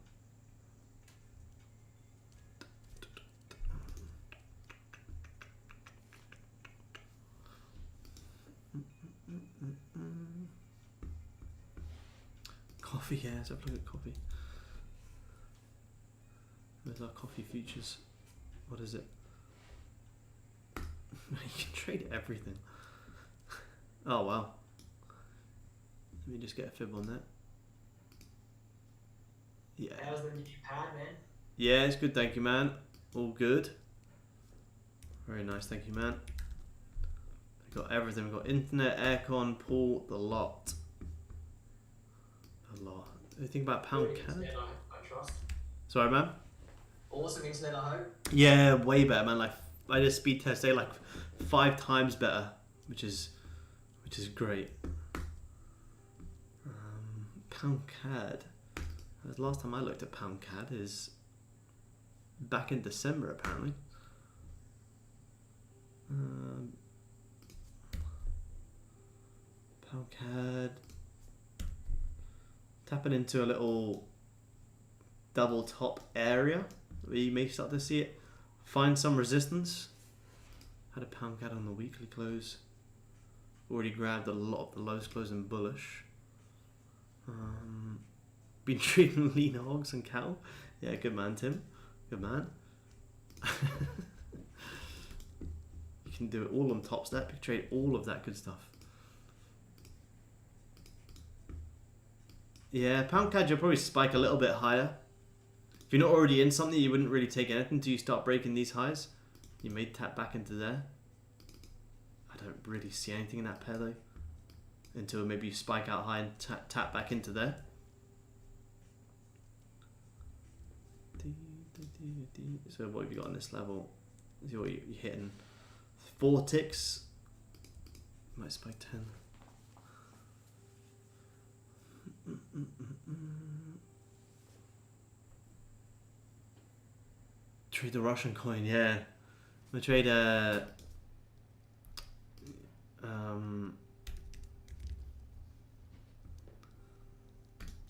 Speaker 1: Coffee, yeah, let's have a look at coffee. There's our coffee futures. What is it? You can trade everything. Oh wow. Let me just get a fib on that. Yeah.
Speaker 4: How's the new pad, man?
Speaker 1: Yeah, it's good, thank you, man. All good. Very nice, thank you, man. We got everything. We got internet, aircon, pool, the lot. The lot. What do you think about pound
Speaker 4: Good
Speaker 1: CAD?
Speaker 4: internet, I trust.
Speaker 1: Sorry, man.
Speaker 4: Awesome internet, I hope.
Speaker 1: Yeah, way better, man. Like I did a speed test today, like 5 times better, which is great. Pound CAD. The last time I looked at pound CAD is back in December, apparently. Pound CAD. Tapping into a little double top area where you may start to see it. Find some resistance. Had a pound CAD on the weekly close. Already grabbed a lot of the lows closing bullish. Been trading lean hogs and cattle. Yeah, good man, Tim. Good man. You can do it all on top step. You can trade all of that good stuff. Yeah, pound CAD you'll probably spike a little bit higher. If you're not already in something, you wouldn't really take anything until you start breaking these highs. You may tap back into there. I don't really see anything in that pair though. Until maybe you spike out high and tap back into there. So what have you got on this level? See what you're hitting. 4 ticks. Might spike 10. Trade the Russian coin, yeah. I'm gonna trade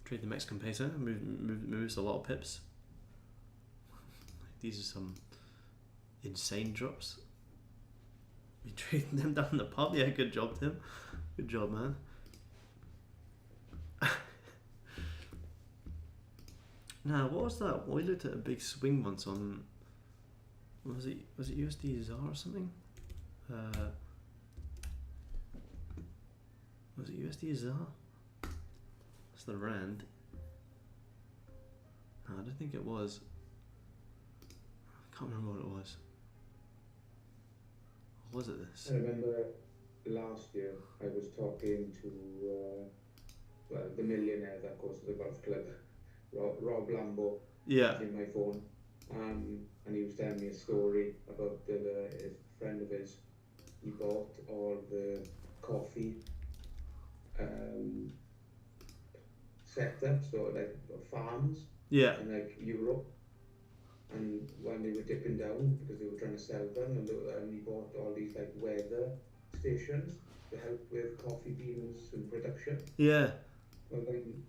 Speaker 1: trade the Mexican peso. Moves a lot of pips. These are some insane drops. We trading them down the pub. Yeah, good job, Tim. Good job, man. Now, what was that? We looked at a big swing once on. Was it USD ZAR or something? Was it USD ZAR? That's the rand. No, I don't think it was. I can't remember what it was. Or was it this?
Speaker 3: I remember last year I was talking to well, the millionaire that goes to the golf club, Rob Lambo.
Speaker 1: Yeah.
Speaker 3: In my phone, and he was telling me a story about his friend of his. He bought all the coffee setups, so like farms
Speaker 1: Yeah.
Speaker 3: in like Europe. And when they were dipping down because they were trying to sell them, and he bought all these like weather stations to help with coffee beans and production.
Speaker 1: Yeah.
Speaker 3: Well, then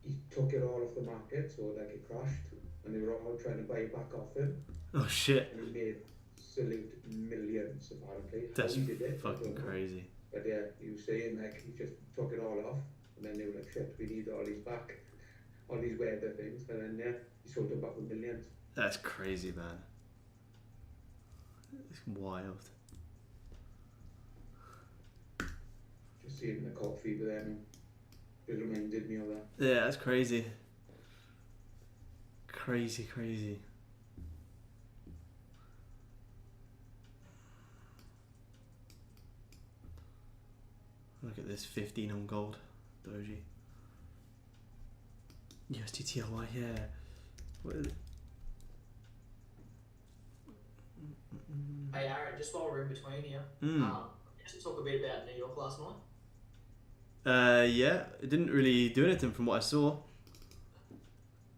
Speaker 3: he took it all off the market, so like it crashed, and they were all trying to buy it back off him,
Speaker 1: Oh shit.
Speaker 3: and he made absolute millions apparently.
Speaker 1: That's
Speaker 3: How he did it, I
Speaker 1: fucking
Speaker 3: don't know.
Speaker 1: crazy.
Speaker 3: But yeah, he was saying like he just took it all off, and then they were like, shit, we need all these back, all these weather things, and then yeah, he sold them back for millions.
Speaker 1: That's crazy, man. It's wild.
Speaker 3: Just seeing the coffee with them, it reminded me of that.
Speaker 1: Yeah, that's crazy. Crazy, crazy. Look at this 15 on gold. Doji. USDTLY, yeah. What is it?
Speaker 4: Hey Aaron, just while we're in between here, just talk a bit about New York last night.
Speaker 1: Yeah, it didn't really do anything from what I saw.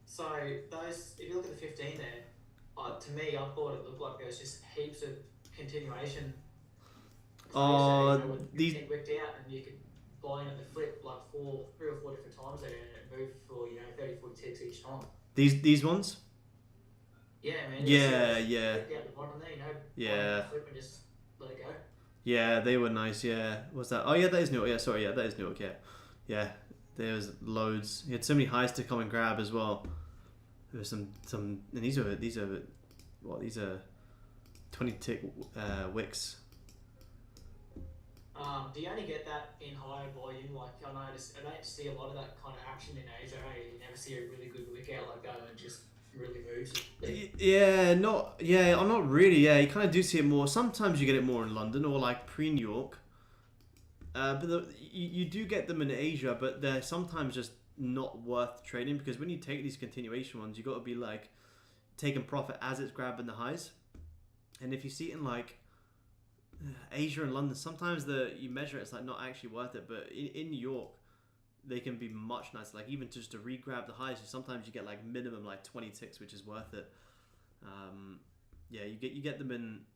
Speaker 4: So those, if you look at the 15 there, to me, I thought it looked like there was just heaps of continuation crazy.
Speaker 1: Oh,
Speaker 4: When
Speaker 1: these
Speaker 4: it wicked out and you could buy in at the flip like 3 or 4 different times there, and it moved for 30, 40 ticks each time.
Speaker 1: these ones.
Speaker 4: Yeah, man. You see
Speaker 1: Yeah,
Speaker 4: those
Speaker 1: yeah,
Speaker 4: wicked out the bottom there, buy in at the
Speaker 1: yeah,
Speaker 4: flip and just let it go.
Speaker 1: yeah. They were nice. Yeah, what's that? Oh yeah, that is Newark. Yeah, sorry. Yeah, that is Newark. Yeah, yeah. There was loads. He had so many highs to come and grab as well. There was some, and these are what? These are 20 tick wicks.
Speaker 4: Do you only get that in high volume? Like I don't see a lot of that kind of action in Asia. You never see a really good wick out like that, and it just really moves.
Speaker 1: Yeah, not yeah, I'm not really. Yeah, you kind of do see it more. Sometimes you get it more in London or like pre-New York. You do get them in Asia, but they're sometimes just not worth trading because when you take these continuation ones, you got to be like taking profit as it's grabbing the highs. And if you see it in like Asia and London, sometimes you measure it, it's like not actually worth it. But in New York, they can be much nicer. Like even just to re-grab the highs, sometimes you get like minimum like 20 ticks, which is worth it. Yeah, you get them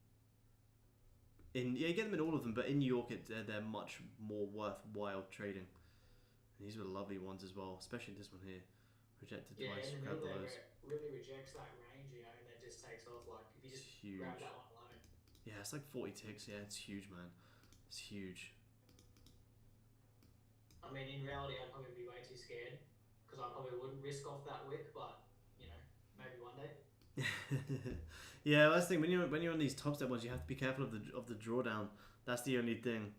Speaker 1: you get them in all of them, but in New York, they're much more worthwhile trading. And these were lovely ones as well, especially this one here. Rejected twice,
Speaker 4: in the
Speaker 1: grab
Speaker 4: middle
Speaker 1: the
Speaker 4: there,
Speaker 1: lows.
Speaker 4: where it really rejects that range, and then just takes off. Like if you
Speaker 1: It's
Speaker 4: just
Speaker 1: huge.
Speaker 4: grab that one alone.
Speaker 1: Yeah, it's like 40 ticks. Yeah, it's huge, man. It's huge.
Speaker 4: I mean, in reality, I'd probably be way too scared because I probably wouldn't risk off that wick. But maybe one day.
Speaker 1: Yeah, that's the thing. When you're on these top step ones, you have to be careful of the drawdown. That's the only thing.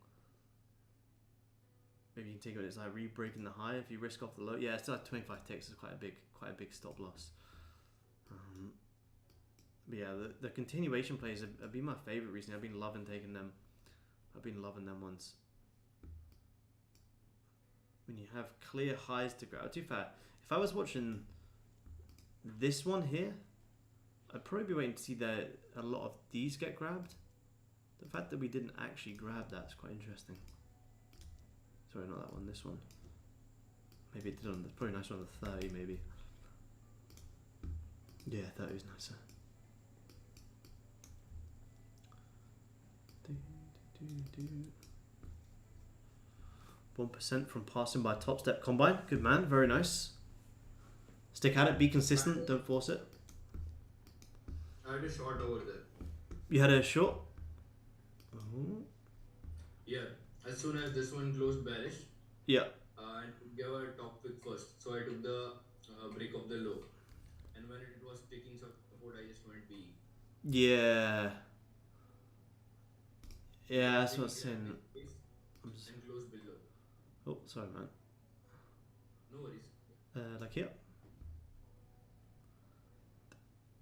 Speaker 1: Maybe you can take it when it's like re-breaking the high. If you risk off the low, yeah, it's still like 25 ticks. It's quite a big stop loss. But yeah, the continuation plays have been my favorite recently. I've been loving taking them. I've been loving them ones. When you have clear highs to grab. To be fair, if I was watching this one here, I'd probably be waiting to see that a lot of these get grabbed. The fact that we didn't actually grab that's quite interesting. Sorry, not that one, this one. Maybe it did on the, probably nicer on the 30 maybe. Yeah, 30 is nicer. 1% from passing by top step combine. Good man, very nice. Stick at it, be consistent, don't force it.
Speaker 5: I had a shot over there.
Speaker 1: You had a short? Oh.
Speaker 5: Yeah. As soon as this one closed bearish,
Speaker 1: Yeah.
Speaker 5: and gave a top pick first, so I took the break of the low, and when it was taking support, I just went B.
Speaker 1: Yeah. Yeah, that's what I'm saying.
Speaker 5: And closed below.
Speaker 1: Oh, sorry, man.
Speaker 5: No worries.
Speaker 1: Like here.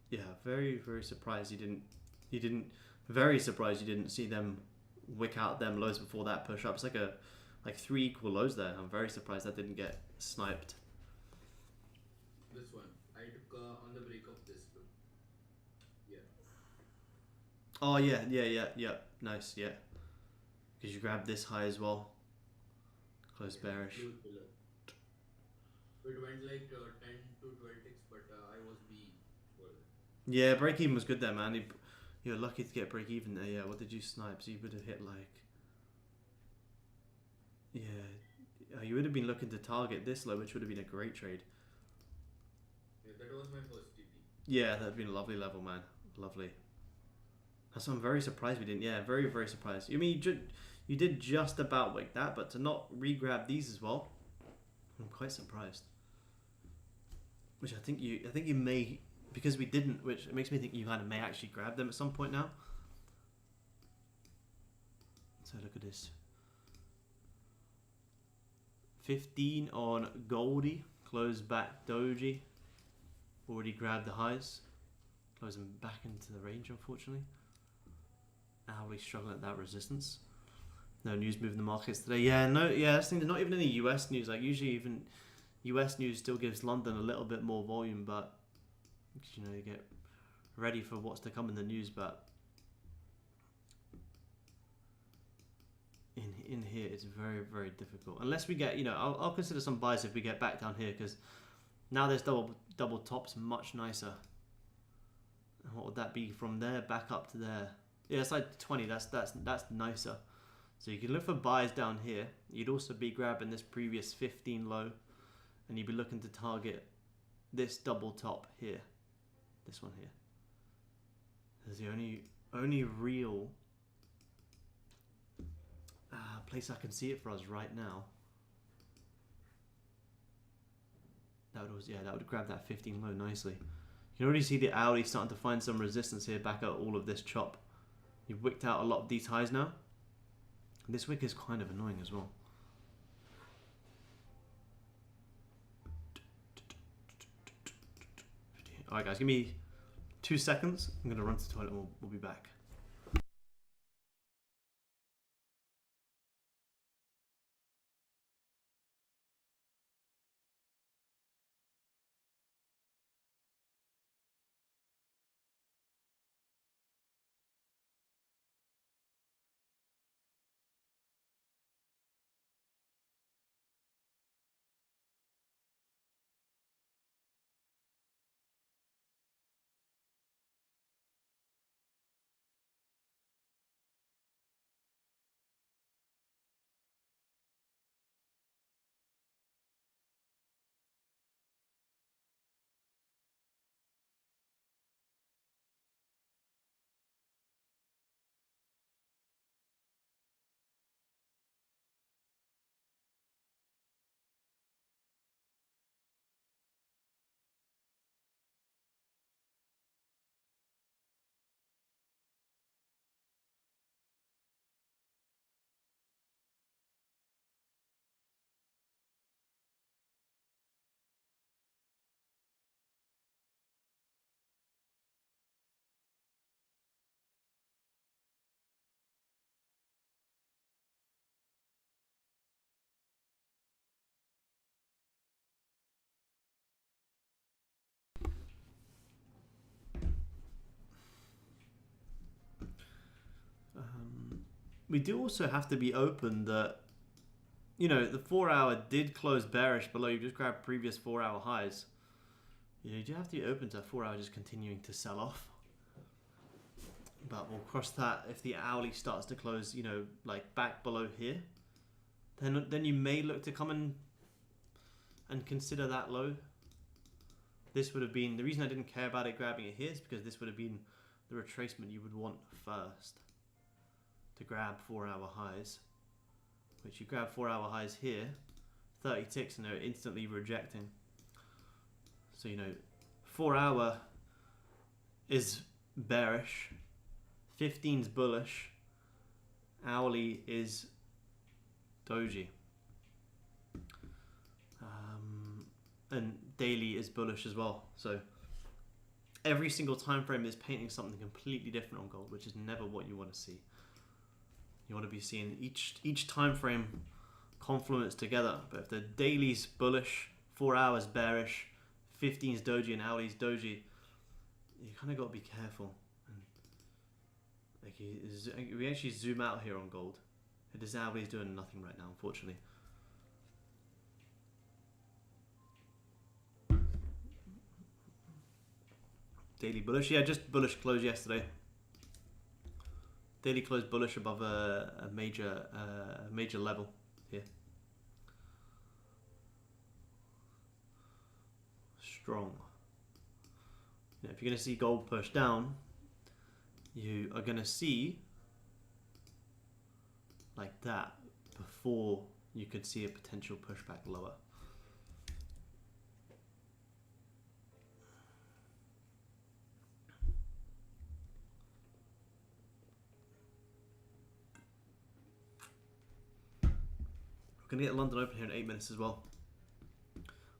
Speaker 1: Yeah, very, very surprised you didn't. Very surprised you didn't see them wick out them lows before that push up. It's like 3 equal lows there. I'm very surprised that didn't get sniped.
Speaker 5: This one I took on the break of this low. Yeah.
Speaker 1: Oh yeah. Nice, yeah. Because you grabbed this high as well. Close bearish.
Speaker 5: Closed below. So it went like 10 to 12 ticks, but I was B.
Speaker 1: Yeah, break even was good there, man. You were lucky to get break even there. Yeah, what did you snipe? So you would have hit like. Yeah, you would have been looking to target this low, which would have been a great trade.
Speaker 5: Yeah, that was my first TP.
Speaker 1: Yeah, that would have been a lovely level, man. Lovely. So I'm very surprised we didn't. Yeah, very, very surprised. I mean, you did just about wick that, but to not re-grab these as well, I'm quite surprised. Which I think you may, because we didn't, which it makes me think you kind of may actually grab them at some point now. So look at this. 15 on Goldie, close back Doji. Already grabbed the highs. Closing back into the range, unfortunately. Now we're struggling at that resistance. No news moving the markets today. Yeah, that's the thing. Not even any US news. Like usually, even US news still gives London a little bit more volume, but you get ready for what's to come in the news. But in here, it's very, very difficult. Unless we get, I'll consider some buys if we get back down here, because now there's double tops, much nicer. And what would that be from there back up to there? Yeah, it's like 20. That's nicer. So you can look for buys down here. You'd also be grabbing this previous 15 low, and you'd be looking to target this double top here, this one here. There's the only real place I can see it for us right now. That would grab that 15 low nicely. You can already see the hourly starting to find some resistance here back at all of this chop. You've wicked out a lot of these highs now. And this wick is kind of annoying as well. Alright guys, give me 2 seconds. I'm going to run to the toilet and we'll be back. We do also have to be open that, you know, the 4 hour did close bearish below. You just grabbed previous 4 hour highs. You do have to be open to a 4 hour just continuing to sell off. But we'll cross that if the hourly starts to close, you know, like back below here. Then you may look to come and consider that low. This would have been, the reason I didn't care about it grabbing it here is because this would have been the retracement you would want first to grab 4 hour highs, which you grab 4 hour highs here, 30 ticks, and they're instantly rejecting. So, you know, 4 hour is bearish, 15's bullish, hourly is doji, and daily is bullish as well. So every single time frame is painting something completely different on gold, which is never what you want to see. You want to be seeing each time frame confluence together. But if the daily's bullish, 4 hours bearish, 15's doji, and hourly's doji, you kind of got to be careful. And like we actually zoom out here on gold. This hourly's doing nothing right now, unfortunately. Daily bullish, yeah, just bullish close yesterday. Daily close bullish above a major level here. Strong. You know, if you're going to see gold push down, you are going to see like that before you could see a potential pushback lower. We're going to get London open here in 8 minutes as well.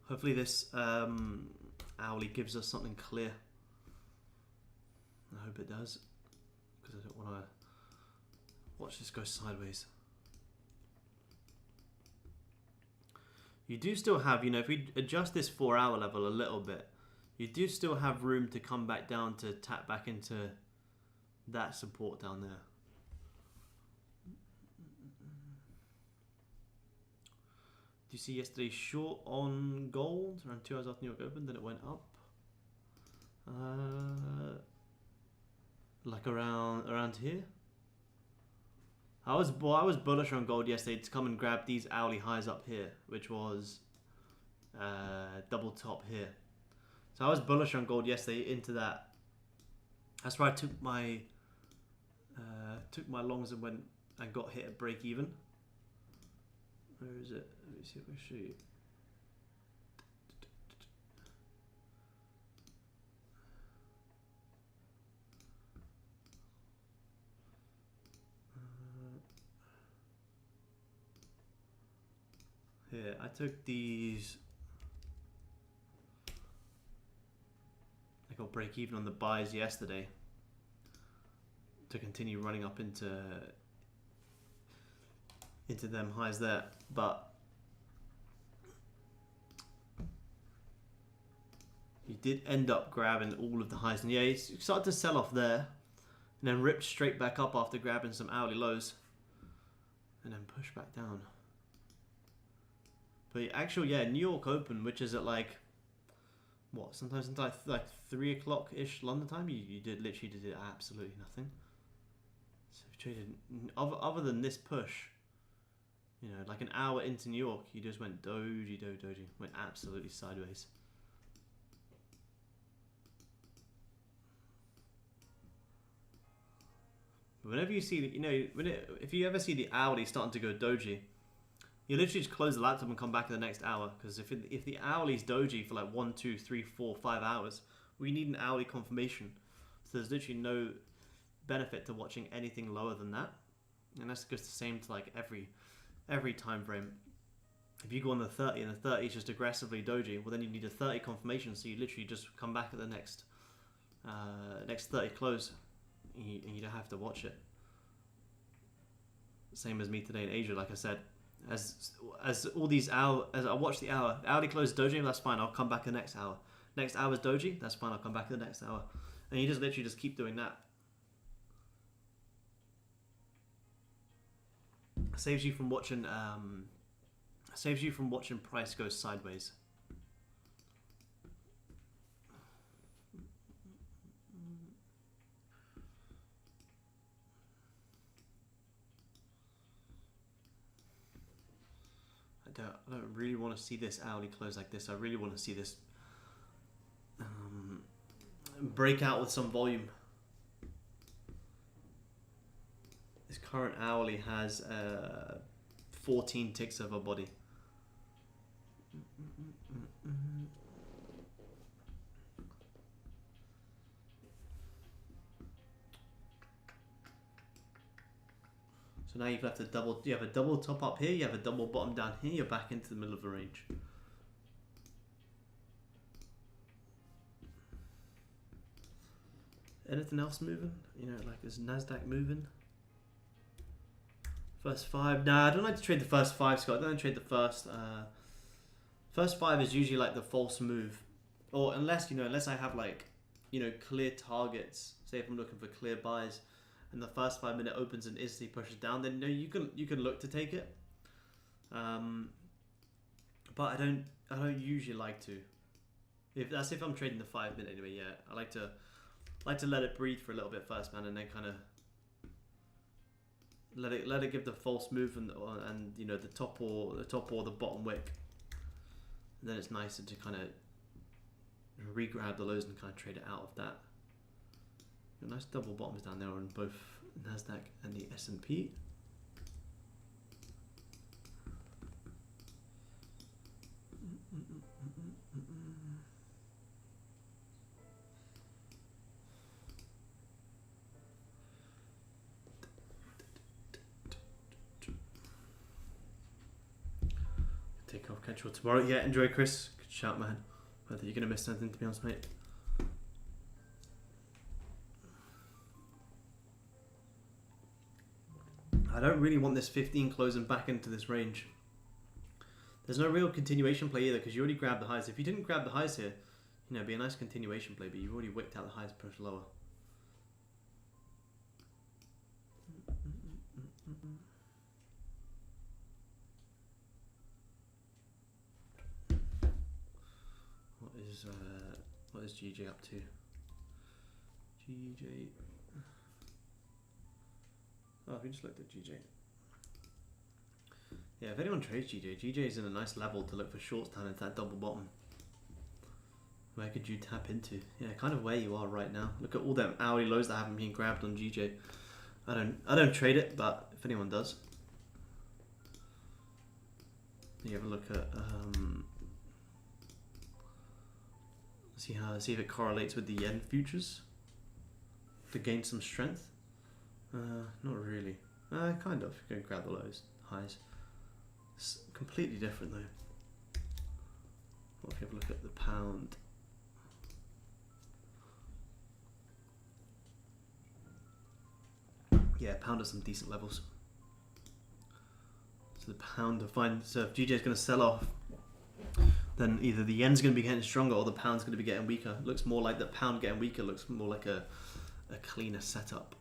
Speaker 1: Hopefully this hourly gives us something clear. I hope it does, because I don't want to watch this go sideways. You do still have, you know, if we adjust this 4 hour level a little bit, you do still have room to come back down to tap back into that support down there. You see yesterday short on gold around 2 hours after New York opened, then it went up like around here. I was bullish on gold yesterday to come and grab these hourly highs up here, which was double top here. So I was bullish on gold yesterday into that. That's where I took my longs and went and got hit at break even. Where is it? Let me see if I show you. Here, I took these. I got break even on the buys yesterday to continue running up into them highs there, but you did end up grabbing all of the highs, and yeah, you started to sell off there, and then ripped straight back up after grabbing some hourly lows, and then push back down. But actually, yeah, New York Open, which is at like what, sometimes until like 3 o'clock ish London time, you literally did absolutely nothing. So if you traded other than this push, you know, like an hour into New York, you just went doji, went absolutely sideways. Whenever you see, you know, if you ever see the hourly starting to go doji, you literally just close the laptop and come back in the next hour, because if the hourly's doji for like 1, 2, 3, 4, 5 hours, we need an hourly confirmation. So there's literally no benefit to watching anything lower than that, and that's just the same to like every time frame. If you go on the 30 and the 30 is just aggressively doji, well then you need a 30 confirmation, so you literally just come back at the next 30 close, and you don't have to watch it. Same as me today in Asia, like I said. As all these as I watch the hourly close doji, that's fine, I'll come back the next hour. Next hour's doji, that's fine, I'll come back the next hour. And you just literally just keep doing that. Saves you from watching price go sideways. I don't really want to see this hourly close like this. I really want to see this break out with some volume. This current hourly has 14 ticks of a body. So now you've left you have a double top up here, you have a double bottom down here, you're back into the middle of the range. Anything else moving? You know, like is NASDAQ moving? First 5. Nah, I don't like to trade the first 5, Scott. I don't like to trade the first. First 5 is usually like the false move. Or unless I have like, clear targets. Say if I'm looking for clear buys, and the first 5 minute opens and instantly pushes down, then you can look to take it. But I don't usually like to. If I'm trading the 5 minute anyway, yeah. I like to let it breathe for a little bit first, man, and then kind of let it give the false move and the top or the bottom wick. And then it's nicer to kind of re-grab the lows and kind of trade it out of that. Nice double bottoms down there on both NASDAQ and the S&P. Take off catch you tomorrow. Yeah, enjoy, Chris. Good shout, man. I think you're gonna miss something, to be honest, mate. I don't really want this 15 closing back into this range. There's no real continuation play either, because you already grabbed the highs. If you didn't grab the highs here, it'd be a nice continuation play, but you've already wicked out the highs, push lower. What is GJ up to? GJ. Oh, we just looked at GJ. Yeah, if anyone trades GJ is in a nice level to look for shorts down into that double bottom. Where could you tap into? Yeah, kind of where you are right now. Look at all them hourly lows that haven't been grabbed on GJ. I don't trade it, but if anyone does, you have a look at see if it correlates with the yen futures to gain some strength. Not really. Kind of. You can grab the lows, highs. It's completely different though. What if you have a look at the pound? Yeah, pound at some decent levels. So the pound to find. So if GJ is going to sell off, then either the yen's going to be getting stronger or the pound's going to be getting weaker. Looks more like the pound getting weaker. Looks more like a cleaner setup.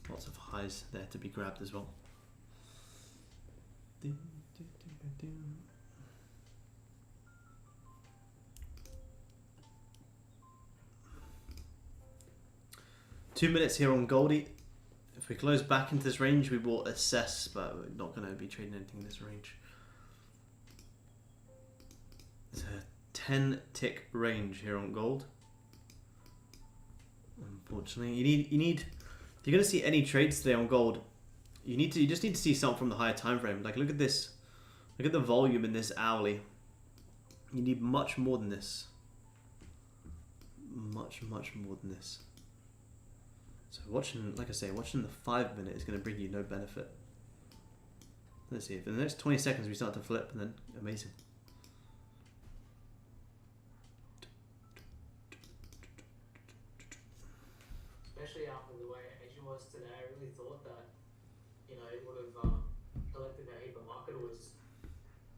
Speaker 1: Lots of highs there to be grabbed as well. 2 minutes here on Goldie. If we close back into this range, we will assess, but we're not going to be trading anything in this range. It's a 10 tick range here on gold. Unfortunately, you need if you're going to see any trades today on gold, you just need to see something from the higher time frame. Like look at this, look at the volume in this hourly. You need much more than this. Much more than this. So watching, like I say, watching the 5 minute is going to bring you no benefit. Let's see if in the next 20 seconds we start to flip, and then amazing.
Speaker 6: Especially after the way Asia was today, I really thought that, you know, it would have collected a heap of market was,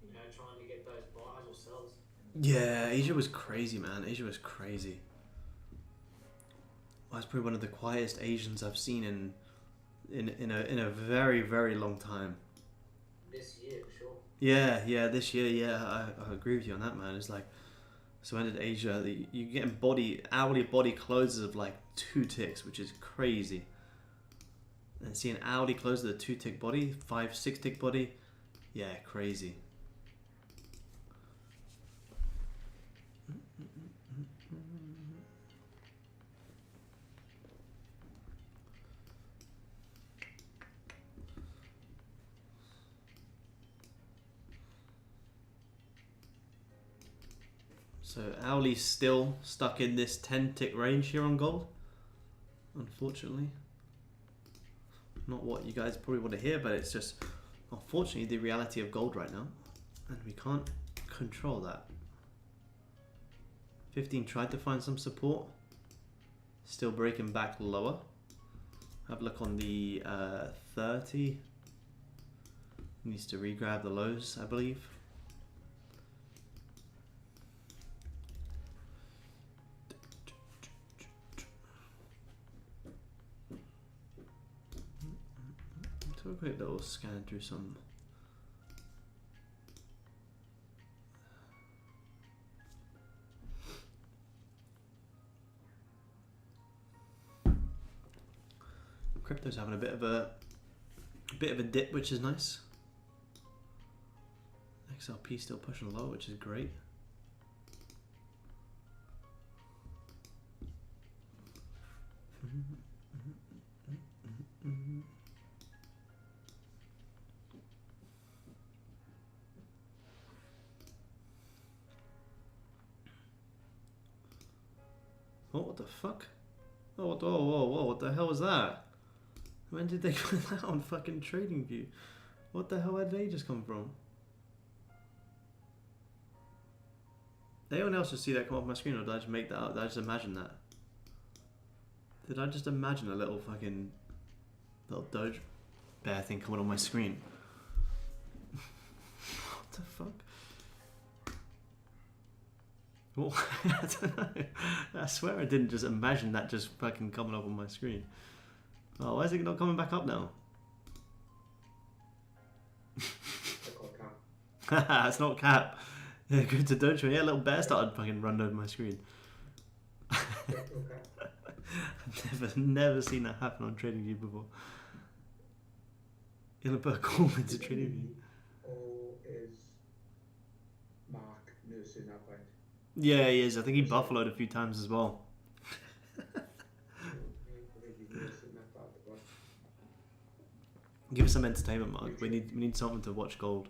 Speaker 6: you know, trying to get those buys or sells.
Speaker 1: Yeah, Asia was crazy, man. Asia was crazy. That's probably one of the quietest Asians I've seen in a very, very long time.
Speaker 6: This year, for sure.
Speaker 1: Yeah, this year, yeah, I agree with you on that, man. It's like, so ended Asia, you're getting hourly body closes of like 2 ticks, which is crazy. And see an hourly close of the 2 tick body, 5-6 tick body, yeah, crazy. So hourly's still stuck in this 10 tick range here on gold, unfortunately. Not what you guys probably want to hear, but it's just unfortunately the reality of gold right now, and we can't control that. 15 tried to find some support, still breaking back lower. Have a look on the 30. Needs to regrab the lows, I believe. So a quick little scan through some. Crypto's having a bit of a dip, which is nice. XRP still pushing low, which is great. Oh, what the fuck? Oh, whoa, what the hell was that? When did they put that on fucking TradingView? What the hell did they just come from? Did anyone else just see that come off my screen, or did I just make that up? Did I just imagine that? Did I just imagine a little fucking Doge bear thing coming on my screen? What the fuck? Well, I don't know. I swear I didn't just imagine that just fucking coming up on my screen. Oh, why is it not coming back up now? It's not cap. Yeah, good to Doge. Yeah, a little bear started fucking running over my screen. I've never seen that happen on TradingView before. He'll put a call into trading view.
Speaker 3: Or is Mark nursing that point?
Speaker 1: Yeah, he is. I think he buffaloed a few times as well.
Speaker 3: Maybe nursing that part of what?
Speaker 1: Give us some entertainment, Mark. We need something to watch gold.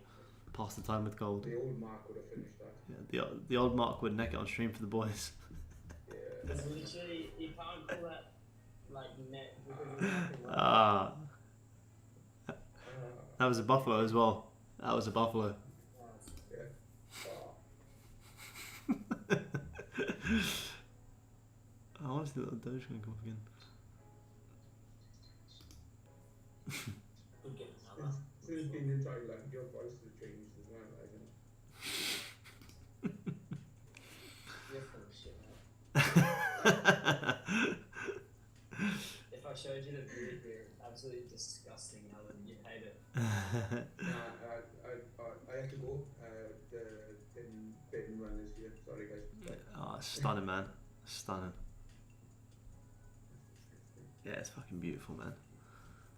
Speaker 1: Pass the time with gold.
Speaker 3: The old Mark would have finished that.
Speaker 1: Yeah, the old Mark would neck it on stream for the boys.
Speaker 3: Yeah.
Speaker 4: It's literally, you can't call that like net because there's nothing wrong.
Speaker 1: Ah, that was a buffalo as well. That was a buffalo.
Speaker 3: Yeah. Oh.
Speaker 1: I want to see that Doge gonna come up again.
Speaker 6: Could get another.
Speaker 3: Since being in Thailand, your voice has changed as well, hasn't it?
Speaker 4: You're full of shit, man. If I showed you the beard here, absolutely disgusting, Alan. You'd hate it.
Speaker 3: I have to go. The bin run is here. Sorry, guys.
Speaker 1: Oh, stunning, man. Stunning. Yeah, it's fucking beautiful, man.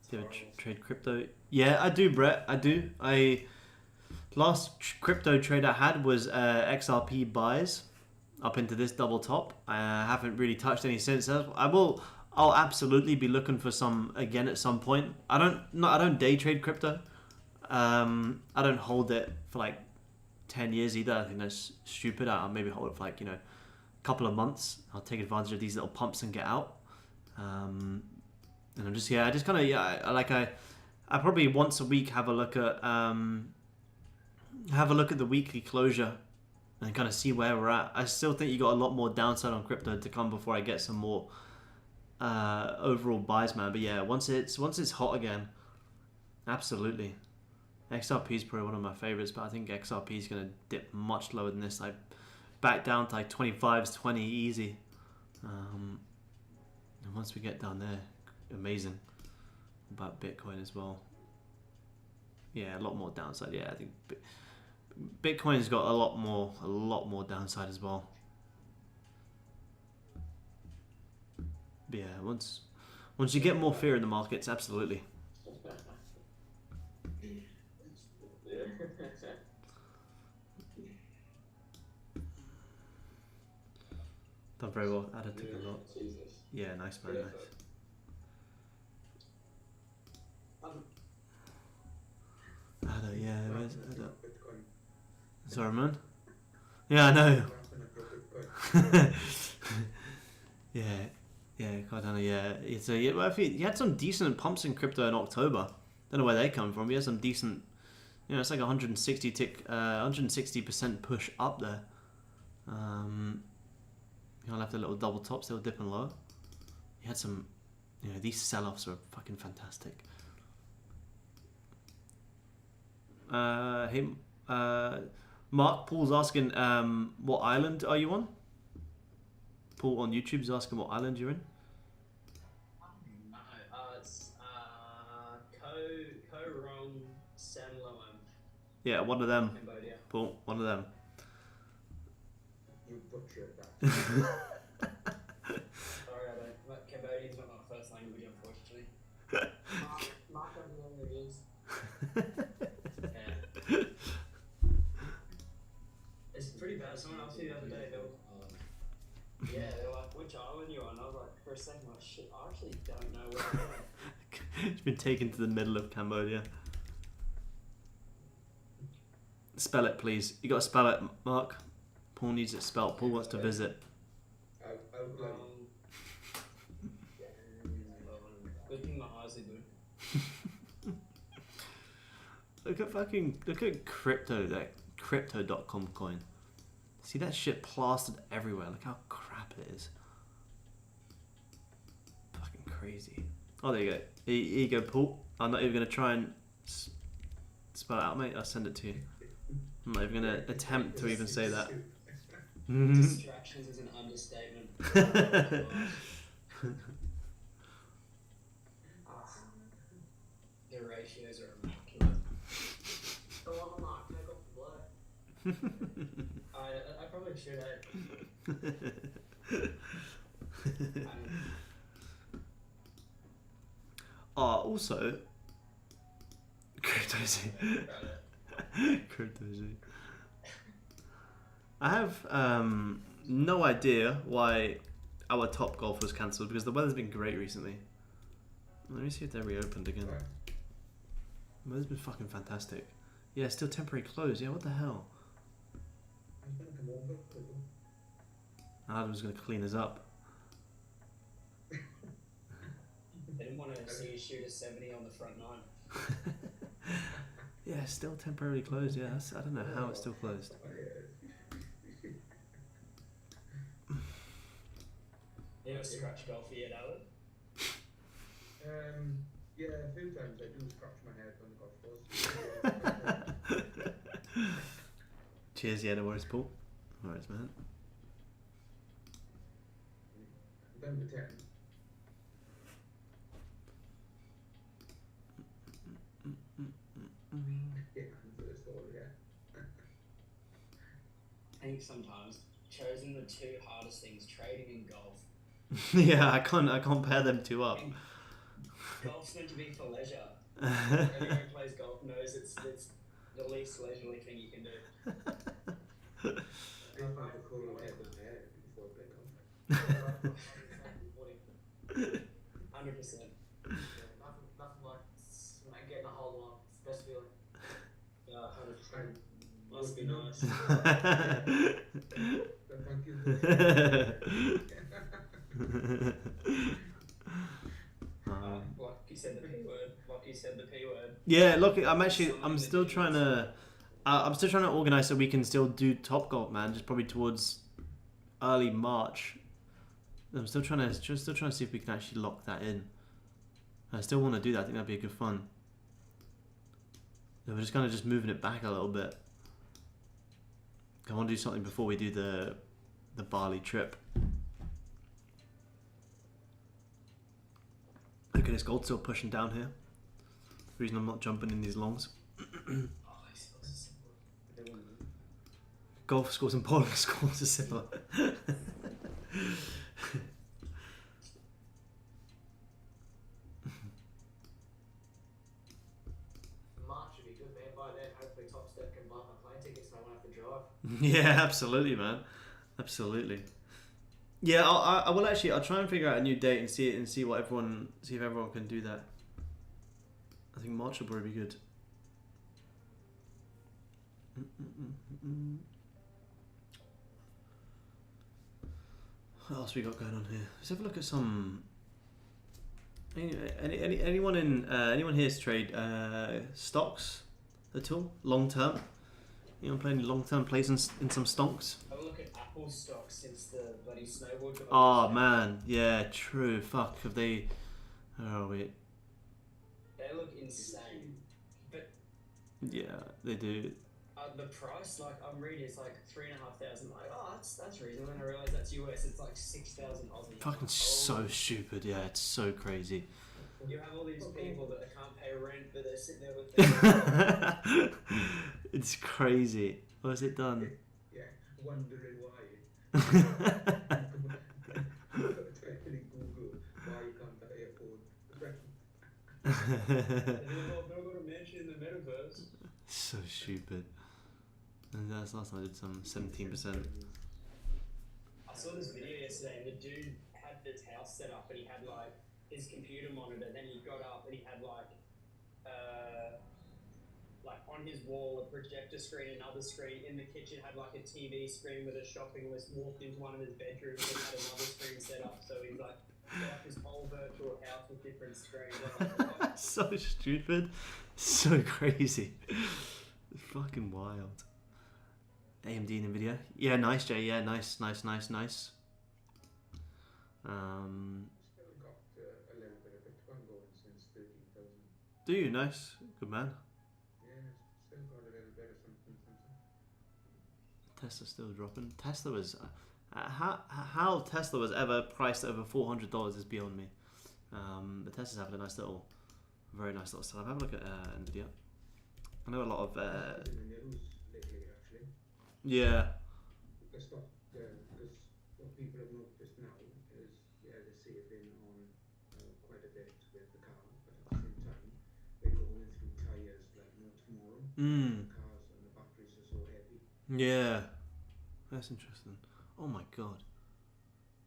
Speaker 1: Do you ever trade crypto? Yeah, I do, Brett. I do. Last crypto trade I had was XRP buys up into this double top. I haven't really touched any since. I'll absolutely be looking for some again at some point. I don't day trade crypto. I don't hold it for like 10 years either. I think that's stupid. I'll maybe hold it for like, a couple of months. I'll take advantage of these little pumps and get out. And I'm just I probably once a week have a look at the weekly closure and kind of see where we're at. I still think you got a lot more downside on crypto to come before I get some more overall buys, man. But yeah, once it's hot again, absolutely. XRP is probably one of my favorites, but I think XRP is going to dip much lower than this. Like back down to like 25s, 20 easy. And once we get down there, amazing. About Bitcoin as well. Yeah, a lot more downside. Yeah, I think Bitcoin's got a lot more downside as well. But yeah, once you get more fear in the markets, absolutely. Done very well. Added to a lot. Yeah, nice, man. Nice. Ada, yeah, where's Ada? Sorry, man. Yeah, I know. yeah, Cardano, yeah. Well, he had some decent pumps in crypto in October. Don't know where they come from. He had some decent, it's like 160% push up there. I left a little double top, still dipping low. He had some, these sell-offs are fucking fantastic. Mark, Paul's asking, what island are you on? Paul on YouTube's asking what island you're in.
Speaker 4: No, it's Ko Rong San Loam.
Speaker 1: Yeah, one of them.
Speaker 4: Cambodia.
Speaker 1: Paul, one of them.
Speaker 3: You butchered that.
Speaker 4: Sorry, Cambodian's not my first language, unfortunately.
Speaker 6: Mark doesn't know where it is.
Speaker 4: Yeah. It's pretty bad. Someone asked me the other day, they were like, which island you on? I was like, for a second, like, shit, I actually don't know where I'm at.
Speaker 1: It's been taken to the middle of Cambodia. Spell it, please. You got to spell it, Mark. Paul needs it spelled. Paul wants to visit.
Speaker 4: Good thing my eyes are good.
Speaker 1: Look at crypto.com coin. See that shit plastered everywhere. Look how crap it is. Fucking crazy. Oh, there you go. Here you go, Paul. I'm not even going to try and spell it out, mate. I'll send it to you. I'm not even going to attempt to even say that.
Speaker 4: Distractions is an understatement. The ratios are immaculate.
Speaker 6: Go on, Mark, take off the blur.
Speaker 4: I probably should have.
Speaker 1: Also, Cryptocurrency. Cryptocurrency. I have no idea why our Top Golf was cancelled because the weather's been great recently. Let me see if they're reopened again.
Speaker 3: Right.
Speaker 1: The weather's been fucking fantastic. Yeah, still temporary closed. Yeah, what the hell?
Speaker 3: I was gonna come over.
Speaker 1: Adam was going to clean us up.
Speaker 4: They didn't want to see you shoot a 70 on the front nine.
Speaker 1: Yeah, still temporarily closed. Yeah, I don't know how it's still closed.
Speaker 4: You ever scratch golf yet, Alan?
Speaker 3: Yeah, a few times I do scratch my head on the golf course.
Speaker 1: Cheers, yeah, no worries, Paul. No worries, man.
Speaker 3: Number 10. Yeah, first all, yeah.
Speaker 4: I think sometimes choosing the two hardest things, trading and golf.
Speaker 1: Yeah, I can't pair them two up.
Speaker 4: And golf's meant to be for leisure. Anyone who plays golf knows it's the least leisurely thing you can do.
Speaker 3: I have a cool head on my head before I play golf.
Speaker 4: 100%.
Speaker 6: Nothing like getting a hold on. It's the best feeling.
Speaker 4: Yeah, 100%. Must be nice.
Speaker 3: Thank you.
Speaker 4: Like you said the P word. Like you said the P word.
Speaker 1: Yeah, look, I'm still trying to organise so we can still do Top Golf, man. Just probably towards early March. I'm still trying to see if we can actually lock that in. I still want to do that. I think that'd be a good fun. Yeah, we're just kind of just moving it back a little bit. I want to do something before we do the Bali trip. Look at this gold still pushing down here. The reason I'm not jumping in these longs. Golf scores and bowling scores are similar.
Speaker 6: March should be good, man. By then, hopefully Top Step can buy my plane tickets and I won't have to drive.
Speaker 1: Yeah, absolutely, man. Absolutely. Yeah, I will actually. I'll try and figure out a new date and see if everyone can do that. I think March will probably be good. What else we got going on here? Let's have a look at some. Anyone here's trade stocks at all? Long term? Anyone playing long term plays in some stonks?
Speaker 4: Have a look at Apple stock since the bloody snowboard.
Speaker 1: Oh man, yeah, true. Fuck, have they? Oh wait,
Speaker 4: They look insane. But
Speaker 1: yeah, they do.
Speaker 4: the price, like I'm reading, it's like 3,500. Like, oh, that's reasonable. And I realise that's US. It's like 6,000 Aussie.
Speaker 1: Fucking so stupid. Yeah, it's so crazy.
Speaker 4: You have all these people that can't pay rent, but they're sitting there with their
Speaker 1: It's crazy. What has it done?
Speaker 3: Yeah, wondering why. Typing in Google why you can't buy a phone.
Speaker 4: They've got a mansion in the metaverse.
Speaker 1: So stupid. And that's last time I did some 17%.
Speaker 4: I saw this video yesterday, and the dude had this house set up, and he had like his computer monitor. Then he got up, and he had like on his wall a projector screen, another screen in the kitchen had like a TV screen with a shopping list. Walked into one of his bedrooms and had another screen set up. So he's like got his whole virtual house with different screens.
Speaker 1: So stupid. So crazy. Fucking wild. AMD and Nvidia. Yeah, nice, Jay. Yeah, nice.
Speaker 3: Still got a little bit of Bitcoin going since 13,000.
Speaker 1: Do you? Nice. Good man.
Speaker 3: Yeah, still got a little bit of something.
Speaker 1: Tesla's still dropping. Tesla was... how Tesla was ever priced over $400 is beyond me. But Tesla's having a very nice little setup. Have a look at Nvidia. I know a lot of...
Speaker 3: in the news lately, actually.
Speaker 1: Yeah.
Speaker 3: The stock, because what people have noticed now is, yeah, they're saving on quite a bit with the car, but at the same time, they're going through tyres
Speaker 1: Mm.
Speaker 3: cars and the batteries are so heavy.
Speaker 1: Yeah. That's interesting. Oh my god.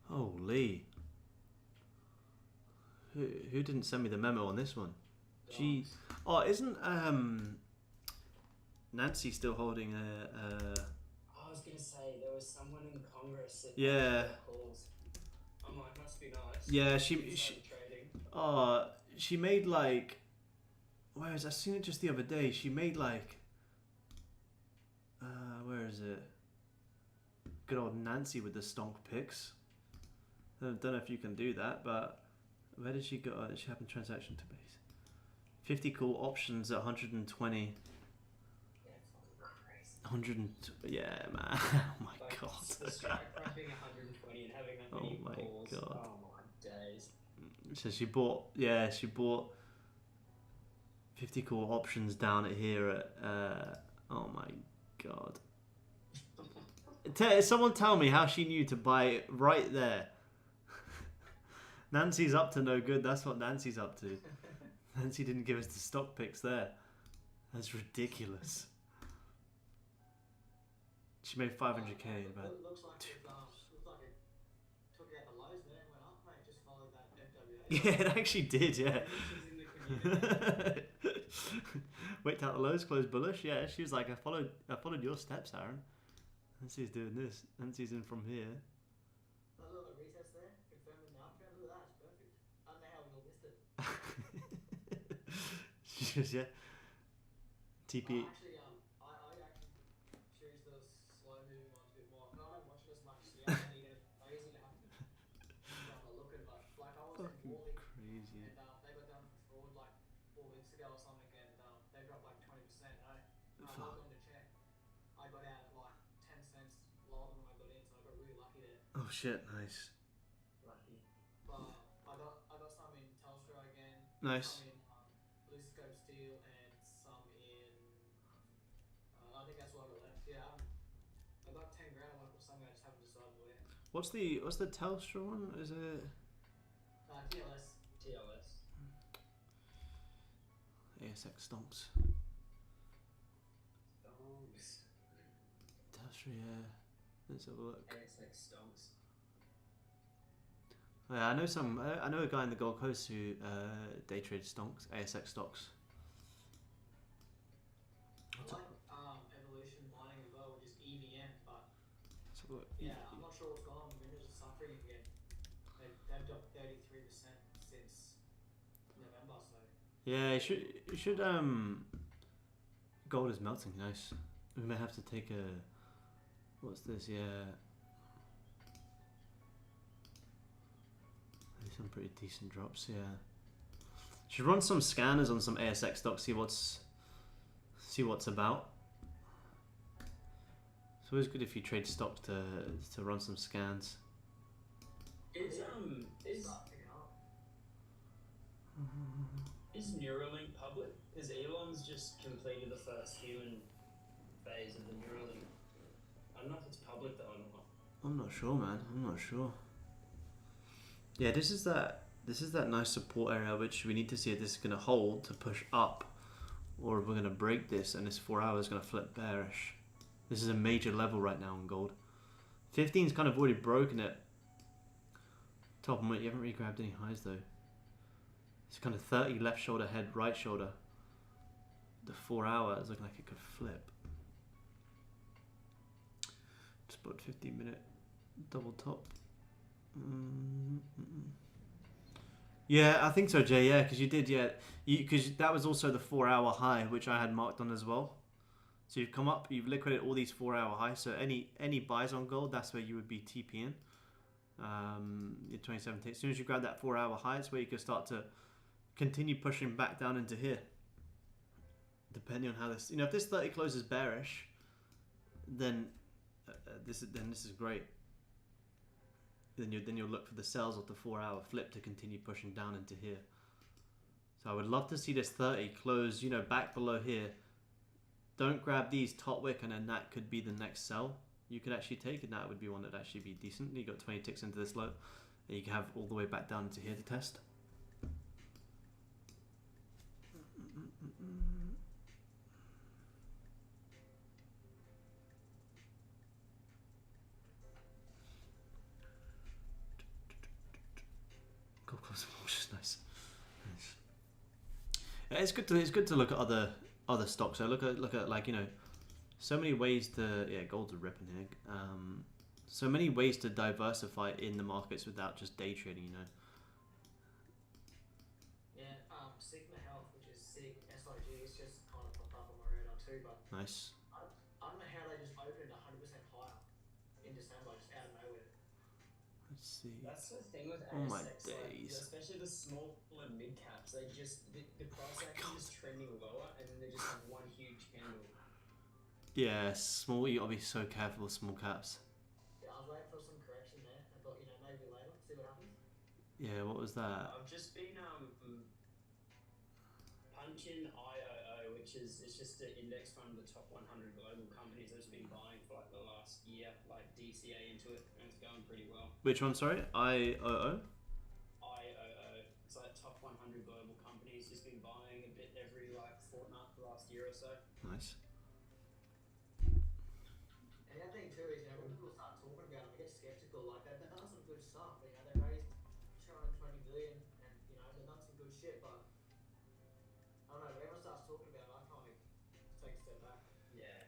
Speaker 1: Holy. Who didn't send me the memo on this one? Gee.
Speaker 6: Dogs.
Speaker 1: Oh, isn't Nancy still holding a
Speaker 4: I was gonna say there was someone in Congress that
Speaker 1: Yeah.
Speaker 4: got calls. I'm like, must be nice.
Speaker 1: Yeah, she
Speaker 4: Insider trading.
Speaker 1: she made like, where is I seen it just the other day. She made like where is it? Good old Nancy with the stonk picks. I don't know if you can do that, but where did she go? She happened transaction to base. 50 call options at 120.
Speaker 4: Yeah, fucking crazy.
Speaker 1: 100. Yeah, man. Oh my
Speaker 4: Like,
Speaker 1: god.
Speaker 4: the strike price being 120 and having that many
Speaker 1: Oh my
Speaker 4: calls.
Speaker 1: God.
Speaker 4: Oh my days.
Speaker 1: So she bought 50 call options down at here at oh my god. Someone tell me how she knew to buy it right there. Nancy's up to no good. That's what Nancy's up to. Nancy didn't give us the stock picks there. That's ridiculous. She made 500k in about.
Speaker 6: Looks like it took out the lows there and went up, mate. Just followed that FWA.
Speaker 1: Yeah, it actually did. Yeah.
Speaker 4: Predictions in the community.
Speaker 1: Wait till the lows closed bullish. Yeah, she was like, I followed your steps, Aaron. Nancy's doing this. Nancy's in from here.
Speaker 6: A little retest there, confirming the uptrend. Look at that, it's perfect. I don't know how we all missed it.
Speaker 1: She was, yeah. TP.
Speaker 6: I actually choose the slow moving ones a bit more. I don't watch it as much, so I don't need it crazy to happen. I'm not looking, but like I was in
Speaker 1: Fucking
Speaker 6: Morley
Speaker 1: crazy.
Speaker 6: and they got done for fraud like 4 weeks ago or something, and they dropped like 20%. I logged on to check. I got out at like 10 cents lower than when I got in, so I got really lucky there.
Speaker 1: Oh shit, nice.
Speaker 4: Lucky.
Speaker 6: But I got some in Telstra again.
Speaker 1: Nice.
Speaker 6: Some in Blue Scope Steel and some in. I think that's what I got left. Yeah, I got 10 grand. I want to put somewhere. I just haven't decided where.
Speaker 1: What's the Telstra one? Is it
Speaker 6: TLS.
Speaker 4: TLS.
Speaker 1: ASX stonks?
Speaker 4: Dogs.
Speaker 1: Telstra, yeah. Let's have a look.
Speaker 4: ASX stonks.
Speaker 1: Yeah, I know some. I know a guy in the Gold Coast who day trades stonks, ASX stocks.
Speaker 6: I like Evolution Mining as well, which is EVM, but
Speaker 1: Let's have a look.
Speaker 6: yeah, I'm not sure what's going on. The minerals are suffering again. They've dropped 33% since November, so.
Speaker 1: Yeah, you should gold is melting, nice. We may have to take a what's this, yeah. There's some pretty decent drops, yeah. Should run some scanners on some ASX stocks, see what's about. It's always good if you trade stock to run some scans.
Speaker 4: Is
Speaker 6: Start picking up.
Speaker 4: is Neuralink public? Because Elon's just completed the first human phase of the Neuralink. I don't know if it's public though or not.
Speaker 1: I'm not sure, man. I'm not sure. Yeah, this is that nice support area which we need to see if this is going to hold to push up, or if we're going to break this and this 4 hours is going to flip bearish. This is a major level right now in gold. 15's kind of already broken it. Top and weight, you haven't really grabbed any highs though. It's kind of 30 left shoulder, head, right shoulder. The 4 hour is looking like it could flip. Just bought 15-minute double top. Yeah, I think so, Jay. Yeah, because you did. Yeah, because that was also the 4 hour high, which I had marked on as well. So you've come up, you've liquidated all these 4 hour highs. So any buys on gold, that's where you would be TPing. Your 2017. As soon as you grab that 4 hour high, it's where you can start to continue pushing back down into here. Depending on how this, if this 30 closes bearish, then this is great. Then you'll look for the sells of the 4 hour flip to continue pushing down into here. So I would love to see this 30 close, back below here. Don't grab these top wick, and then that could be the next sell you could actually take, and that would be one that actually be decent. You got 20 ticks into this low, and you can have all the way back down into here to test. which is nice. Yeah, it's good to look at other stocks. I look at like, you know, so many ways to gold's a ripping here. So many ways to diversify in the markets without just day trading. You know.
Speaker 6: Yeah, Sigma Health, which is SIG, SIG, it's just kind of popped up on my radar too, but
Speaker 1: Nice.
Speaker 6: I don't know how they just opened 100% higher in December, just out of nowhere.
Speaker 1: Let's see.
Speaker 4: That's the thing with
Speaker 1: Oh my
Speaker 4: ASX, like,
Speaker 1: days.
Speaker 4: especially the small and mid caps. They just the price
Speaker 1: my
Speaker 4: action
Speaker 1: God.
Speaker 4: just trending lower, and then they just have one huge candle.
Speaker 1: Yeah, small. You gotta be so careful with small caps.
Speaker 6: Yeah, I was waiting for some correction there and thought, you know, maybe later, see what happens.
Speaker 1: Yeah. What was that?
Speaker 4: I've just been punching IOO, which is it's just an index fund of the top 100 global companies. I've just been buying for like the last year, like DCA into it, and it's going pretty well.
Speaker 1: Which one? Sorry, IOO.
Speaker 4: IOO, it's like top 100 global companies. Just been buying a bit every like fortnight for the last year or so.
Speaker 1: Nice.
Speaker 6: And the other thing too is, you know, when people start talking about them, I get skeptical. Like they've done some good stuff. You know, they raised 220 million, and you know, they've done some good shit. But I don't know. When everyone starts talking about them, I kind of take a step back.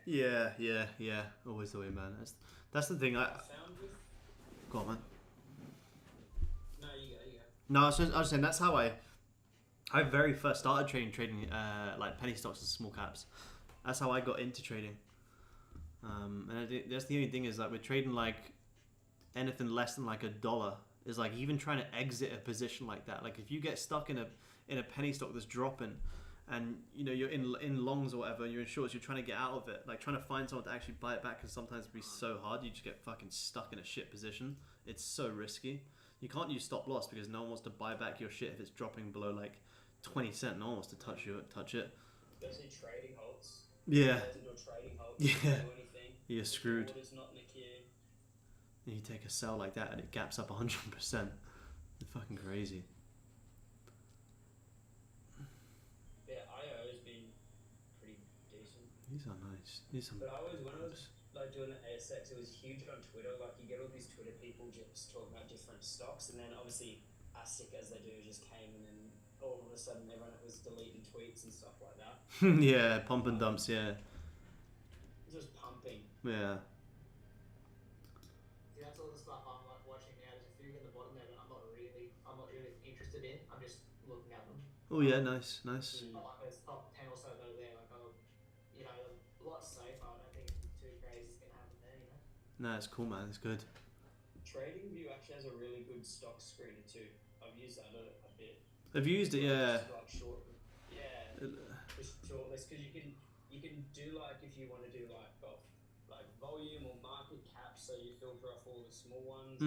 Speaker 1: Yeah. Always the way, man. That's the thing.
Speaker 4: I found with.
Speaker 1: Go on, man.
Speaker 4: No, you go.
Speaker 1: No, I was saying that's how I very first started trading like penny stocks and small caps. That's how I got into trading. And I think that's the only thing is like we're trading like anything less than like $1 is like even trying to exit a position like that. Like if you get stuck in a penny stock that's dropping, and you know you're in longs or whatever, you're in shorts, you're trying to get out of it. Like trying to find someone to actually buy it back can sometimes be so hard. You just get fucking stuck in a shit position. It's so risky. You can't use stop loss because no one wants to buy back your shit if it's dropping below like 20 cent. No one wants to touch it.
Speaker 4: Especially trading halts.
Speaker 1: Yeah.
Speaker 4: If into a trading halt,
Speaker 1: Yeah.
Speaker 4: you can't do anything.
Speaker 1: You're screwed.
Speaker 4: Order's not in the queue.
Speaker 1: And you take a sell like that and it gaps up 100%. It's fucking crazy.
Speaker 4: Yeah, IO's been pretty decent.
Speaker 1: These are nice. These are.
Speaker 4: But when I was like doing the ASX, it was huge on Twitter. Like you get all these Twitter people just talking about different stocks, and then obviously ASIC as they do just came, and then all of a sudden everyone was deleting tweets and stuff like that.
Speaker 1: Yeah, pump and dumps. Yeah.
Speaker 4: Just pumping.
Speaker 1: Yeah.
Speaker 6: See, that's all the stuff I'm like watching now. There's a few in the bottom there that I'm not really interested in. I'm just looking at them.
Speaker 1: Oh yeah, nice.
Speaker 6: Like there's top 10 or so that are there. Like you know, a lot safer. I don't think anything too crazy is gonna happen there. You know.
Speaker 1: No, it's cool, man. It's good.
Speaker 4: TradingView actually has a really good stock screener too. I've used that a bit.
Speaker 1: I've used it, yeah.
Speaker 4: Like short, for shortlist because you can do like if you want to do like volume or market cap, so you filter off all the small ones.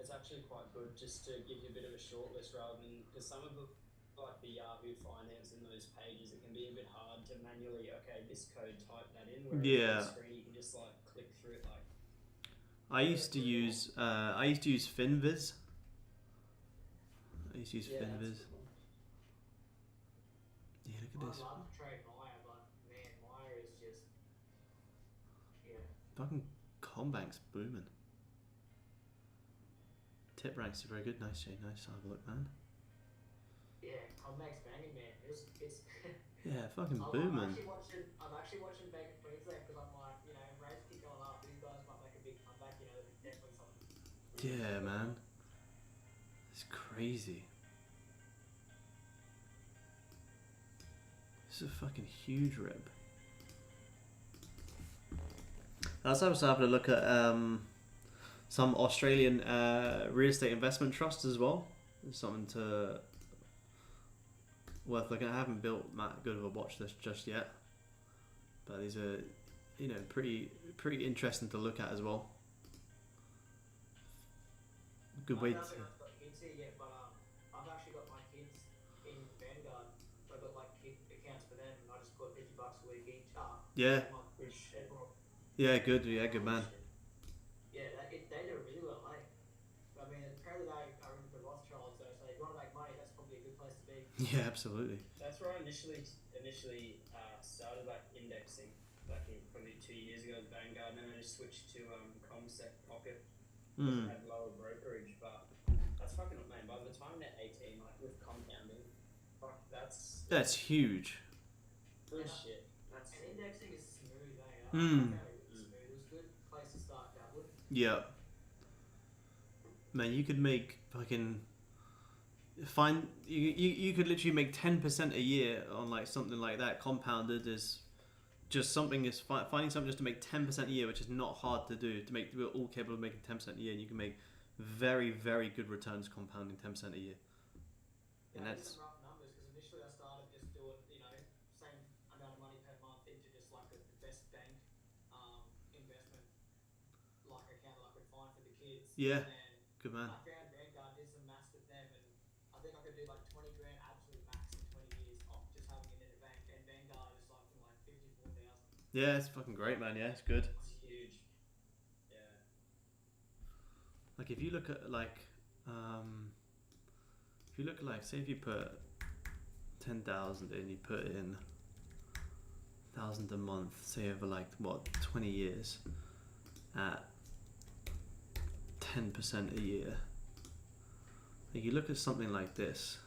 Speaker 4: It's actually quite good just to give you a bit of a shortlist rather than because some of the like the Yahoo Finance and those pages it can be a bit hard to manually this code type that in. Whereas on the screen you can just like click through it like.
Speaker 1: I used to use Finviz. Finviz. Yeah, look at this.
Speaker 6: I'd love to trade Maya, but man, Maya is just
Speaker 1: Fucking Combank's booming. Tip ranks are very good. Nice, Jay. Nice. Have a look, man.
Speaker 6: Yeah, Combank's banging, man. It's
Speaker 1: Yeah, fucking booming.
Speaker 6: I'm actually watching Bank of Queensland because I'm like, you know, if rates keep going up, these guys might make a big comeback. You know, there's definitely something.
Speaker 1: Yeah, man. It's crazy. This is a fucking huge rib. I was also having a look at some Australian real estate investment trusts as well. It's something to worth looking at. I haven't built that good of a watch list just yet, but these are, you know, pretty interesting to look at as well. Good way to.
Speaker 6: I don't think I've got kids here yet, but I've actually got my kids in Vanguard. So I've got like kid accounts for them, and I just put $50 a week each.
Speaker 1: Yeah.
Speaker 6: Which
Speaker 1: Yeah, good. Yeah, good man.
Speaker 6: Yeah, they do really well, eh? I mean, apparently they are in the Rothschilds though, so if you want to make money, that's probably a good place to be.
Speaker 1: Yeah, absolutely.
Speaker 4: That's where I initially started like indexing, like probably 2 years ago with Vanguard, and then I just switched to ComSec Pocket because it had lower brokerage, but that's fucking with compounding. Fuck,
Speaker 1: That's huge.
Speaker 4: good
Speaker 6: And,
Speaker 4: shit. That's
Speaker 6: and indexing is smooth, eh? I
Speaker 1: Mm.
Speaker 6: found it really smooth. It was a good place to start dabbling.
Speaker 1: Yeah. Man, you could make fucking you could literally make 10% a year on like something like that compounded is just something is finding something just to make 10% a year, which is not hard to do. To make, we're all capable of making 10% a year, and you can make very, very good returns compounding 10% a year. And
Speaker 6: Yeah, I did
Speaker 1: that's
Speaker 6: some rough numbers because initially I started just doing, same amount of money per month into just like the best bank investment like account that I could find for the kids.
Speaker 1: yeah,
Speaker 6: And then
Speaker 1: good man.
Speaker 6: I found Vanguard, did some maths with them, and I think I could do like 20 grand absolute max in 20 years off just having it in a bank. And Vanguard is something like 54,000.
Speaker 1: Yeah, it's fucking great, man. Yeah, it's good.
Speaker 4: It's huge. Yeah.
Speaker 1: Like if you look at say if you put 10,000 in, you put in 1,000 a month, say over like what 20 years, at 10% a year. Like you look at something like this.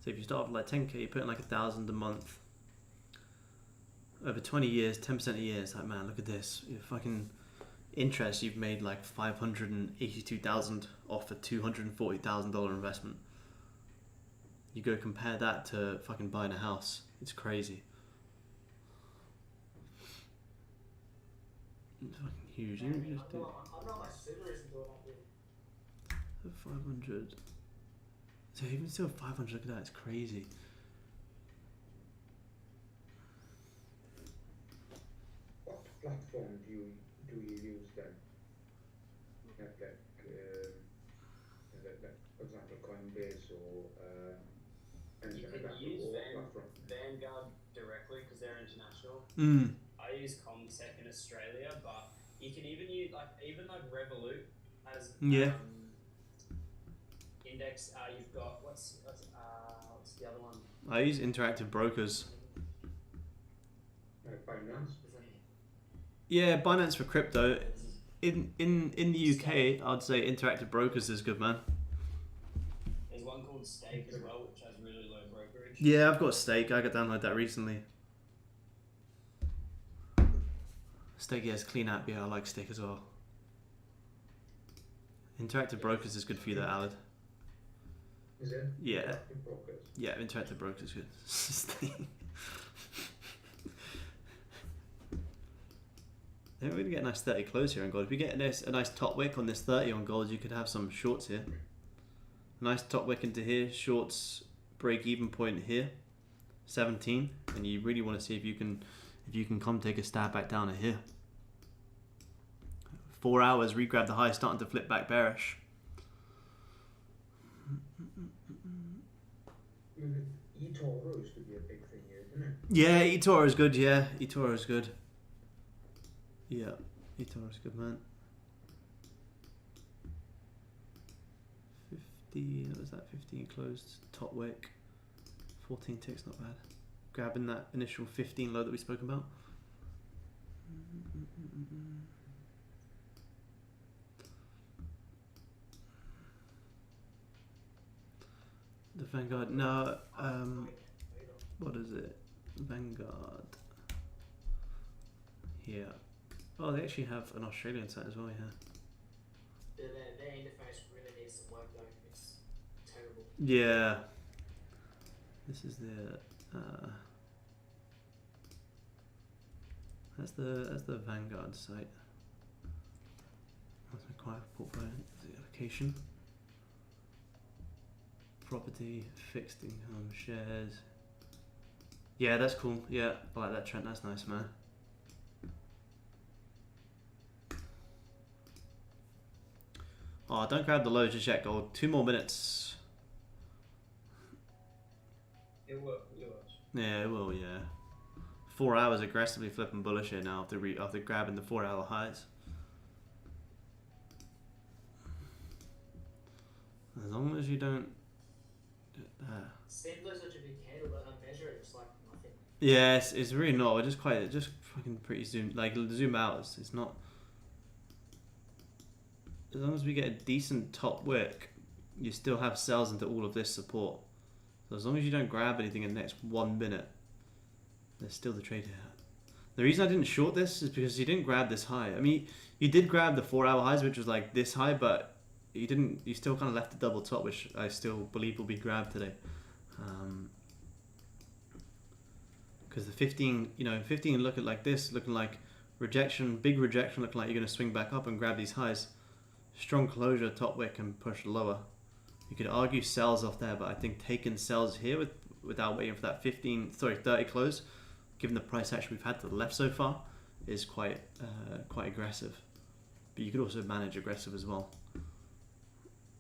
Speaker 1: So if you start with like 10k, you put in like 1,000 a month. Over 20 years, 10% a year. It's like, man, look at this. Your fucking interest, you've made like 582,000 off a $240,000 investment. You go compare that to fucking buying a house. It's crazy. It's fucking huge.
Speaker 6: I
Speaker 1: You
Speaker 6: mean,
Speaker 1: just do
Speaker 6: I'm not much super isn't doing that with.
Speaker 1: 500. So even still 500, look at that. It's crazy.
Speaker 3: What platform do you use then? Like, for example, Coinbase or
Speaker 4: You
Speaker 3: anything like
Speaker 4: can
Speaker 3: that,
Speaker 4: use
Speaker 3: or what platform?
Speaker 4: Vanguard directly because they're international.
Speaker 1: Mm.
Speaker 4: I use Comsec in Australia, but you can even use even Revolut has
Speaker 1: Yeah.
Speaker 4: index. You've got what's the other one?
Speaker 1: I use interactive brokers.
Speaker 3: Like Binance?
Speaker 1: Yeah, Binance for crypto. In the UK, I'd say interactive brokers is good, man.
Speaker 4: There's one called Stake as well, which has really low brokerage.
Speaker 1: Yeah, I've got Stake. I got downloaded that recently. Stake, yeah, it's a clean app. Yeah, I like Stake as well. Interactive brokers is good for you, though, Alad.
Speaker 3: Is it?
Speaker 1: Yeah.
Speaker 3: Interactive brokers?
Speaker 1: Yeah, interactive brokers is good. Stake. They're really getting a nice 30 close here on gold. If we get a nice top wick on this 30 on gold, you could have some shorts here. Nice top wick into here. Shorts break even point here, 17, and you really want to see if you can come take a stab back down at here. 4 hours, re-grab the high, starting to flip back bearish.
Speaker 3: eToro used to be a big thing here, didn't it?
Speaker 1: Yeah, eToro is good. Yeah, eToro is good. Yeah, eToro is good, man. 50, what was that? 15 closed, top wick. 14 ticks, not bad. Grabbing that initial 15 low that we spoke about. The Vanguard, no, what is it? Vanguard. Here. Oh, they actually have an Australian site as well, yeah.
Speaker 6: Their interface really needs some work though. It's terrible.
Speaker 1: Yeah. This is that's the Vanguard site. That's my quiet portfolio. The allocation. Property, fixed income, shares. Yeah, that's cool. Yeah, I like that trend. That's nice, man. Oh, don't grab the lows just yet, gold. 2 more minutes.
Speaker 4: It will.
Speaker 1: Yeah, it will, yeah. 4 hours aggressively flipping bullish here now after grabbing the 4 hour highs. As long as you don't...
Speaker 6: Seems like such a big candle, but I measure it, it's like nothing.
Speaker 1: Yeah, it's really not. Just fucking pretty zoom. Like, zoom out. It's not... as long as we get a decent top wick, you still have sells into all of this support. So as long as you don't grab anything in the next 1 minute, there's still the trade here. The reason I didn't short this is because you didn't grab this high. I mean, you did grab the 4-hour highs, which was like this high, but you didn't. You still kind of left the double top, which I still believe will be grabbed today. Because the 15, 15 looking like this, looking like rejection, big rejection, looking like you're going to swing back up and grab these highs. Strong closure, top wick, and push lower. You could argue sells off there, but I think taking sells here without waiting for that 30 close, given the price action we've had to the left so far, is quite aggressive. But you could also manage aggressive as well.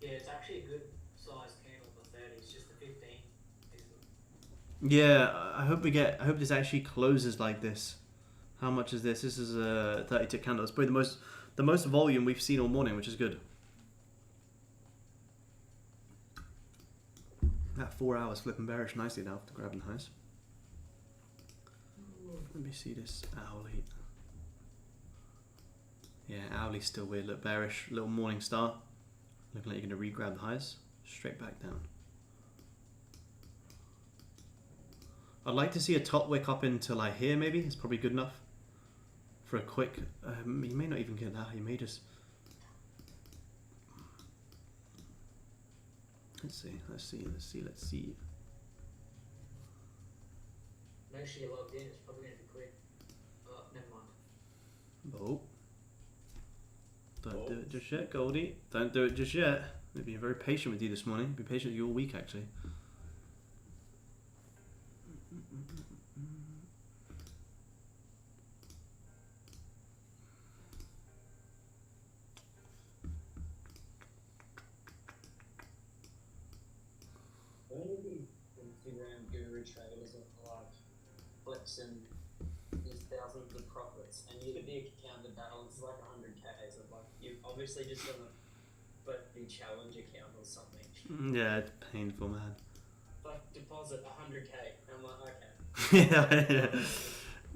Speaker 6: Yeah, it's actually a good size candle for 30. It's just the 15.
Speaker 1: Yeah, I hope this actually closes like this. How much is this? This is a 30-tick candle. It's probably the most volume we've seen all morning, which is good. That 4 hours flipping bearish nicely now after grabbing highs. Let me see this Owly. Yeah, Owly's still weird. Look, bearish. Little morning star. Looking like you're going to re-grab the highs. Straight back down. I'd like to see a top wick up into like here maybe. It's probably good enough. For a quick... you may not even get that. You may just... Let's see.
Speaker 6: Make sure you're logged in. It's probably going to be quick. Oh, never mind.
Speaker 1: Oh. Don't do it just yet, Goldie. Don't do it just yet. We've been very patient with you this morning. Be patient with you all week, actually.
Speaker 4: Where do these Instagram guru traders are like flexing these thousands of profits, and you look at the account, the balance is like 100k. So like you've obviously just done a the challenge account or something.
Speaker 1: Yeah, it's painful, man.
Speaker 4: Like deposit 100k. I'm like, okay.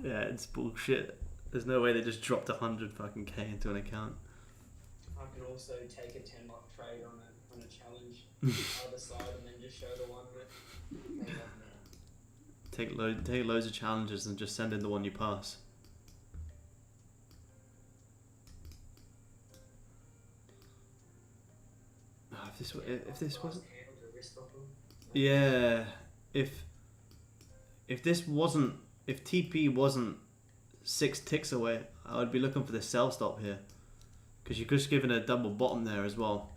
Speaker 1: yeah, it's bullshit. There's no way they just dropped 100 fucking K into an account.
Speaker 4: I can also take a 10 lot trade on a challenge either side, and then just show the one that they love now.
Speaker 1: Take loads of challenges and just send in the one you pass. Oh, if this wasn't, yeah, if this wasn't, if TP wasn't 6 ticks away, I would be looking for the sell stop here, because you're just given a double bottom there as well.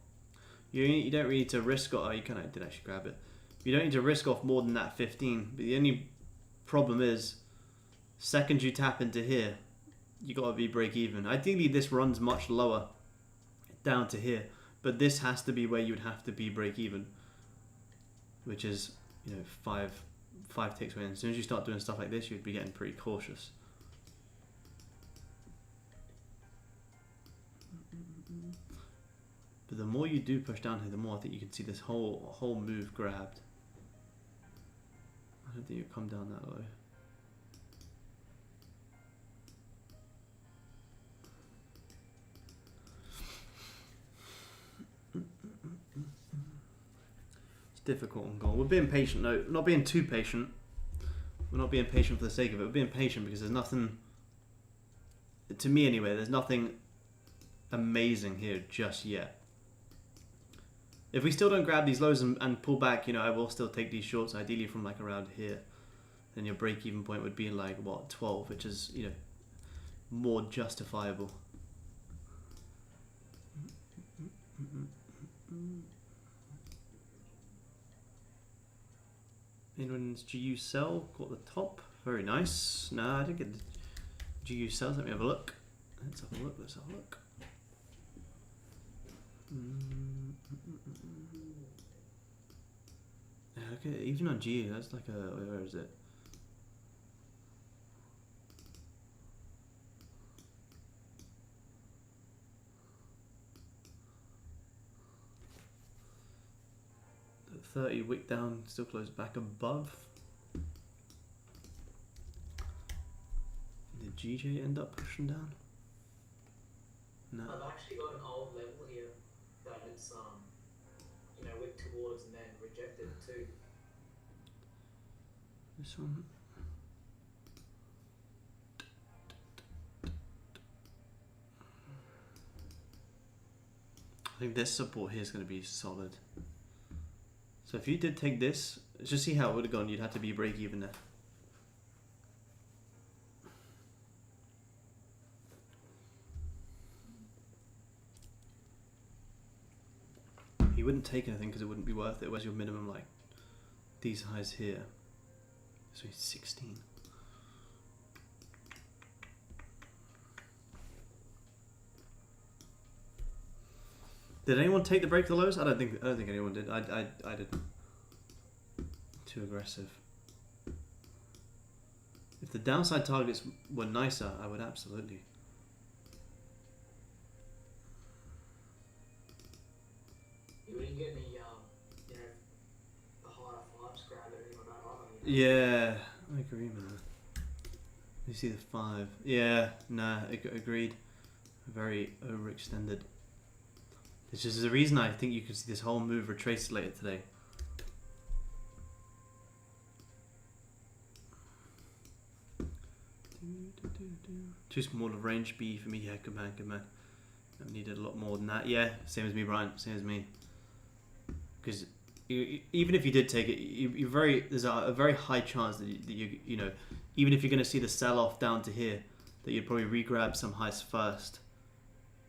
Speaker 1: You don't really need to risk off. Oh, you kind of did actually grab it. You don't need to risk off more than that 15. But the only problem is, second you tap into here, you got to be break even. Ideally, this runs much lower down to here, but this has to be where you would have to be break even, which is five ticks away. And as soon as you start doing stuff like this, you'd be getting pretty cautious. But the more you do push down here, the more I think you can see this whole move grabbed. I don't think you'll come down that low. It's difficult on goal. We're being patient though. We're not being too patient. We're not being patient for the sake of it. We're being patient because there's nothing, to me anyway, there's nothing amazing here just yet. If we still don't grab these lows and pull back, I will still take these shorts, ideally from like around here. Then your break-even point would be in like, what, 12, which is, more justifiable. Anyone's GU sell got the top. Very nice. Nah, I didn't get the GU sells. Let me have a look. Let's have a look. Yeah, okay, even on GU, that's like a, where is it? The 30 wick down, still closed back above. Did GJ end up pushing down? No.
Speaker 6: I've actually got an old level here that it's you know, whipped towards and then rejected too.
Speaker 1: This one. I think this support here is going to be solid. So if you did take this, just see how it would have gone. You'd have to be break even there. You wouldn't take anything because it wouldn't be worth it. Where's your minimum, like these highs here? So it's 16. Did anyone take the break the lows? I don't think anyone did. I did. Too aggressive. If the downside targets were nicer, I would absolutely.
Speaker 6: You wouldn't get any, you know, the higher fives grab or anything like that either.
Speaker 1: Yeah, I agree, man. You see the 5. Yeah, nah, agreed. Very overextended. This is the reason I think you could see this whole move retrace later today. Too small of range B for me. Yeah, good man, good man. I needed a lot more than that. Yeah, same as me, Brian. Same as me. Because even if you did take it, there's a very high chance that you know, even if you're going to see the sell off down to here, that you'd probably re-grab some highs first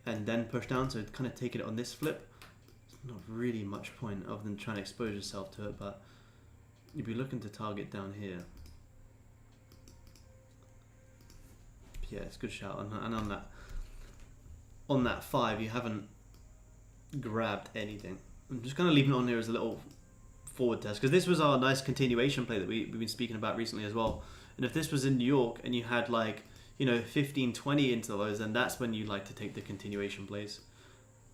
Speaker 1: and then push down. So kind of taking it on this flip, it's not really much point other than trying to expose yourself to it, but you'd be looking to target down here. Yeah, it's a good shout. And on that 5, you haven't grabbed anything. I'm just kind of leaving it on here as a little forward test, because this was our nice continuation play that we've been speaking about recently as well. And if this was in New York and you had, like, you know, 15, 20 into the lows, then that's when you like to take the continuation plays.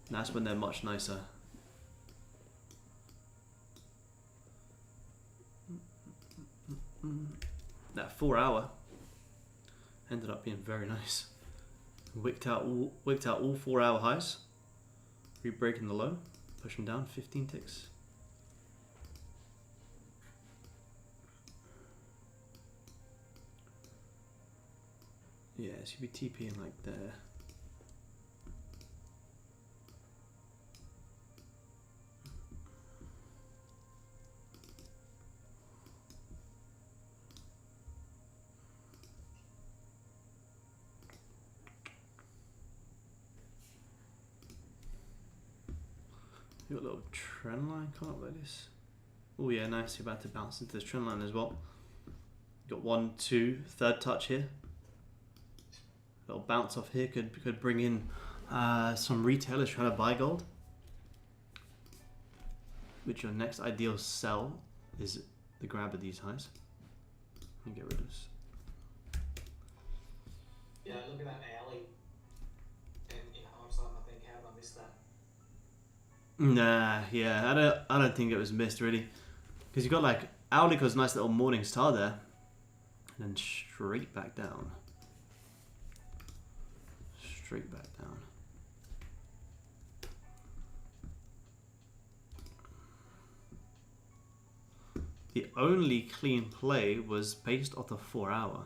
Speaker 1: And that's when they're much nicer. That 4 hour ended up being very nice. Wicked out all 4 hour highs. Re-breaking the low, pushing down 15 ticks. Yeah, so you'd be TPing like there. You got a little trend line come up like this. Oh yeah, nice. You're about to bounce into this trend line as well. Got 1, 2, third touch here. Little bounce off here could bring in some retailers trying to buy gold. Which your next ideal sell is the grab of these highs. And get rid of this.
Speaker 6: Yeah, look at that alley. And you know, I'm starting to think, how did I miss that?
Speaker 1: Nah, yeah, I don't think it was missed really, because you got like Aulico's nice little morning star there, and then straight back down. Straight back down. The only clean play was based off the 4 hour,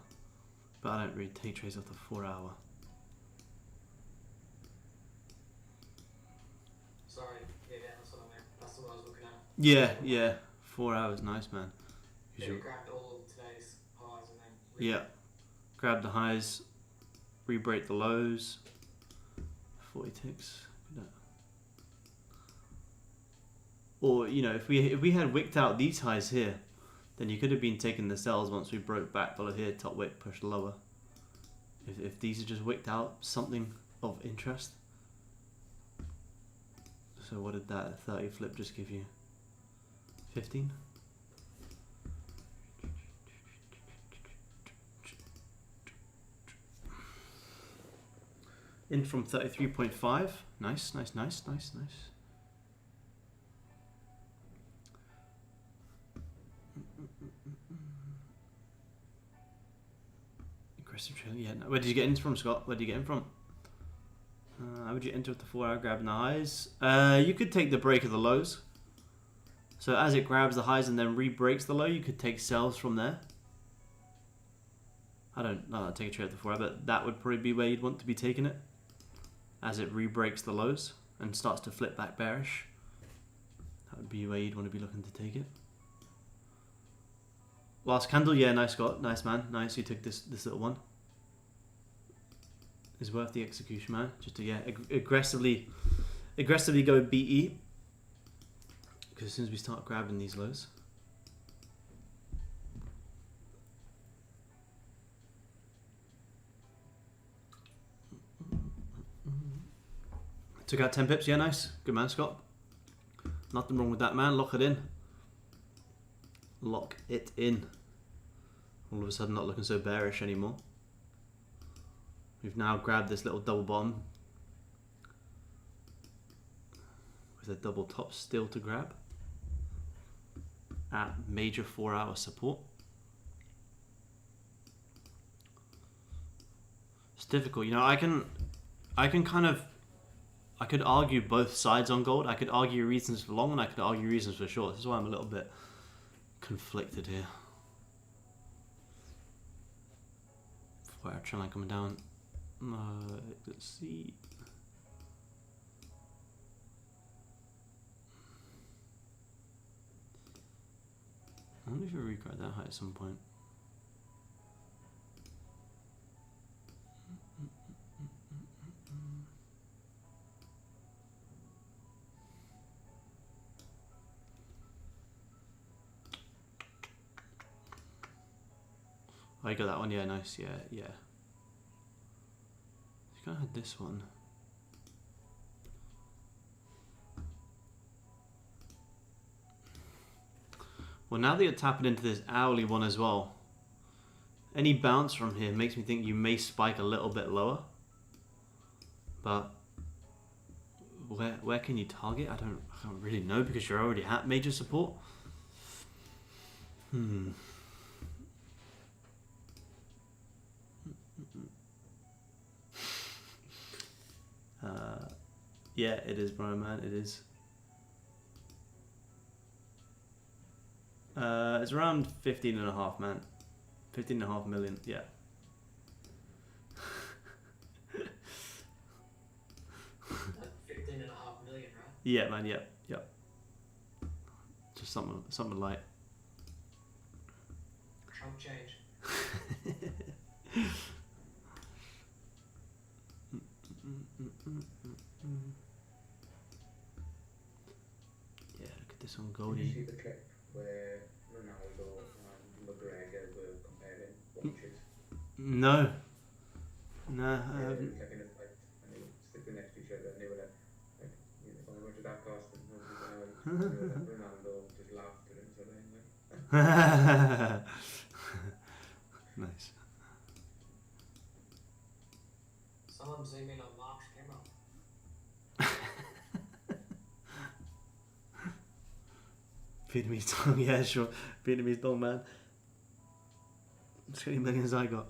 Speaker 1: but I don't really take trades off the 4 hour.
Speaker 6: Sorry, yeah, that's what I meant. That's what I was looking at.
Speaker 1: Yeah, 4 hours, nice man.
Speaker 6: Yeah, we grabbed all of today's highs and then.
Speaker 1: Yeah, grab the highs, re-break the lows. 40 ticks. Or, you know, if we had wicked out these highs here, then you could have been taking the sells once we broke back below here, top wick, pushed lower. If these are just wicked out, something of interest. So what did that 30 flip just give you? 15? In from 33.5. Nice. Aggressive trailing. Yeah. No. Where did you get in from, Scott? Where did you get in from? How would you enter with the 4 hour grab in the highs? You could take the break of the lows. So as it grabs the highs and then re-breaks the low, you could take sells from there. I don't know, take a trade at the 4 hour, but that would probably be where you'd want to be taking it. As it re-breaks the lows and starts to flip back bearish. That would be where you'd want to be looking to take it. Last candle, yeah, nice Scott, nice man, nice. You took this little one. Is worth the execution, man. Just to aggressively go BE. Because as soon as we start grabbing these lows. Took out 10 pips, yeah, nice. Good man, Scott. Nothing wrong with that, man. Lock it in. Lock it in. All of a sudden not looking so bearish anymore. We've now grabbed this little double bottom with a double top still to grab at major 4 hour support. It's difficult, you know. I could argue both sides on gold. I could argue reasons for long and I could argue reasons for short. This is why I'm a little bit conflicted here. 4 hour trend line coming down. Let's see. I wonder if we regrab that high at some point. Oh, you got that one? Yeah, nice. Yeah. You kind of had this one. Well, now that you're tapping into this hourly one as well, any bounce from here makes me think you may spike a little bit lower. But where can you target? I don't really know because you're already at major support. Yeah, it is, bro, man. It is. It's around 15.5, man. 15.5 million, yeah.
Speaker 6: $15.5 million, right?
Speaker 1: Yeah, man, yep. Just something light.
Speaker 6: Trump change.
Speaker 1: Yeah, look at this one,
Speaker 3: Did
Speaker 1: Goldie.
Speaker 3: you see the clip where Ronaldo and McGregor were comparing watches?
Speaker 1: No. I
Speaker 3: They
Speaker 1: haven't.
Speaker 3: were like in a fight and they were sitting next to each other and they were like you know, how much did that cost? And Ronaldo just laughed at him sort of thing.
Speaker 1: Nice.
Speaker 6: Someone zoom in on Mark's camera.
Speaker 1: Vietnamese dong, yeah, sure. Vietnamese dong, man. How many millions I got?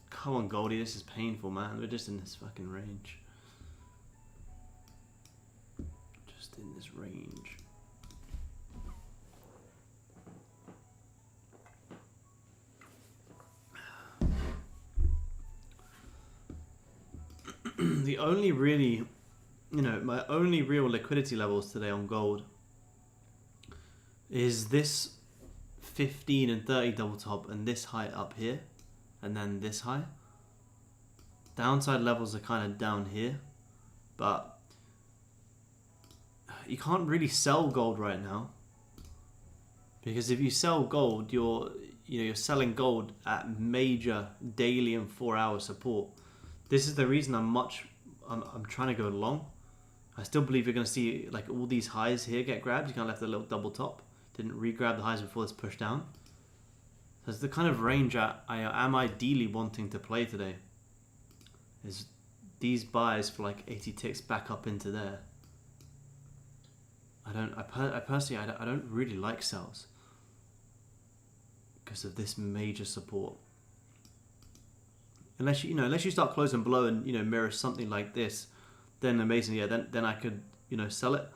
Speaker 1: Come on, Goldie, this is painful, man. We're just in this fucking range. Just in this range. The only really, my only real liquidity levels today on gold is this 15 and 30 double top and this high up here and then this high. Downside levels are kind of down here, but you can't really sell gold right now because if you sell gold, you're selling gold at major daily and 4 hour support. This is the reason I'm trying to go long. I still believe you're going to see like all these highs here get grabbed. You kind of left a little double top. Didn't re-grab the highs before this push down. That's the kind of range I am ideally wanting to play today. Is these buys for like 80 ticks back up into there. I personally don't really like sells. because of this major support. Unless you start closing below and mirror something like this, then amazing. Yeah, then I could sell it.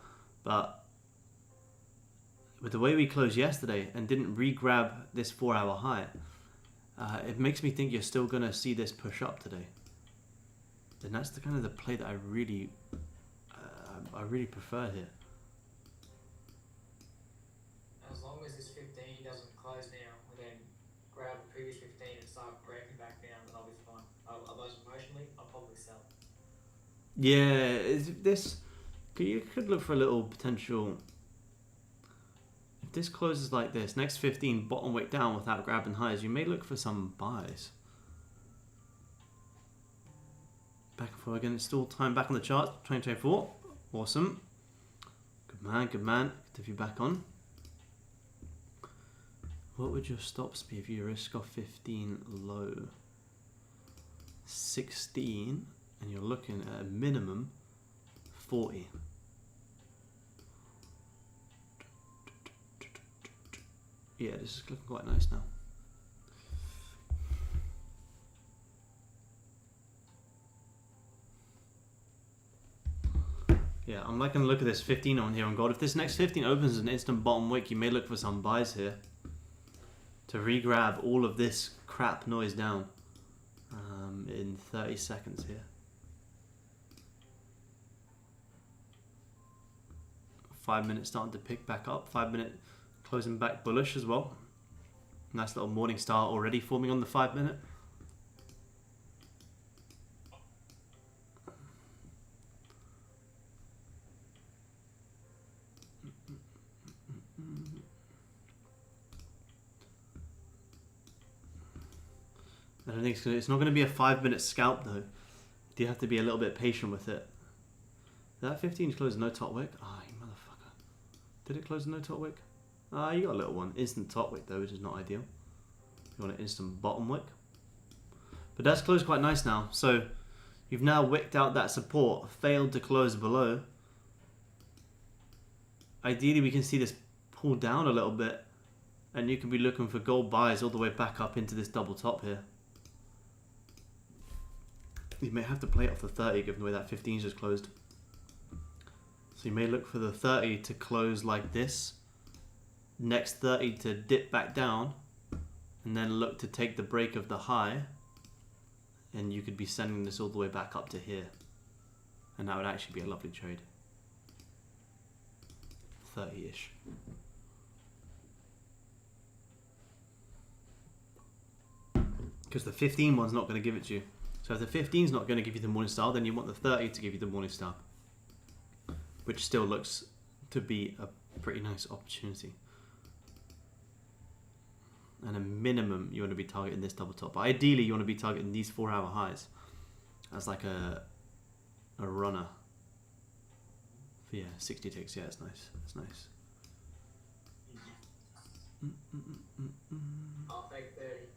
Speaker 1: But with the way we closed yesterday and didn't re-grab this 4-hour high, it makes me think you're still gonna see this push up today. And that's the kind of the play that I really prefer here.
Speaker 6: As long as this 15 doesn't close now and then grab the previous 15 and start breaking back down, then I'll be fine. Otherwise, emotionally, I'll probably sell.
Speaker 1: Yeah, you could look for a little potential. If this closes like this, next 15 bottom wick down without grabbing highs, you may look for some buys. Back and forth again. It's still time back on the charts. 2024. Awesome. Good man, good man. Good to be back on. What would your stops be if you risk off 15 low? 16, and you're looking at a minimum 40. Yeah, this is looking quite nice now. Yeah, I'm liking the look of this 15 on here on gold. If this next 15 opens as an instant bottom wick, you may look for some buys here to re-grab all of this crap noise down in 30 seconds here. 5 minutes starting to pick back up. 5 minute closing back bullish as well. Nice little morning star already forming on the 5 minute. I don't think it's not going to be a 5 minute scalp though. You have to be a little bit patient with it. That 15 closed no top wick. Ah, you motherfucker. Did it close no top wick? Ah, you got a little one. Instant top wick though, which is not ideal. You want an instant bottom wick. But that's closed quite nice now. So you've now wicked out that support, failed to close below. Ideally we can see this pull down a little bit and you can be looking for gold buys all the way back up into this double top here. You may have to play it off the 30 given the way that 15's just closed. So you may look for the 30 to close like this. Next 30 to dip back down. And then look to take the break of the high. And you could be sending this all the way back up to here. And that would actually be a lovely trade. 30-ish. Because the 15 one's not going to give it to you. So if the 15's not going to give you the morning star, then you want the 30 to give you the morning star. Which still looks to be a pretty nice opportunity. And a minimum, you want to be targeting this double top. But ideally, you want to be targeting these 4-hour highs as like a runner. For, yeah, 60 ticks. Yeah, it's nice. It's nice.
Speaker 6: I'll take 30.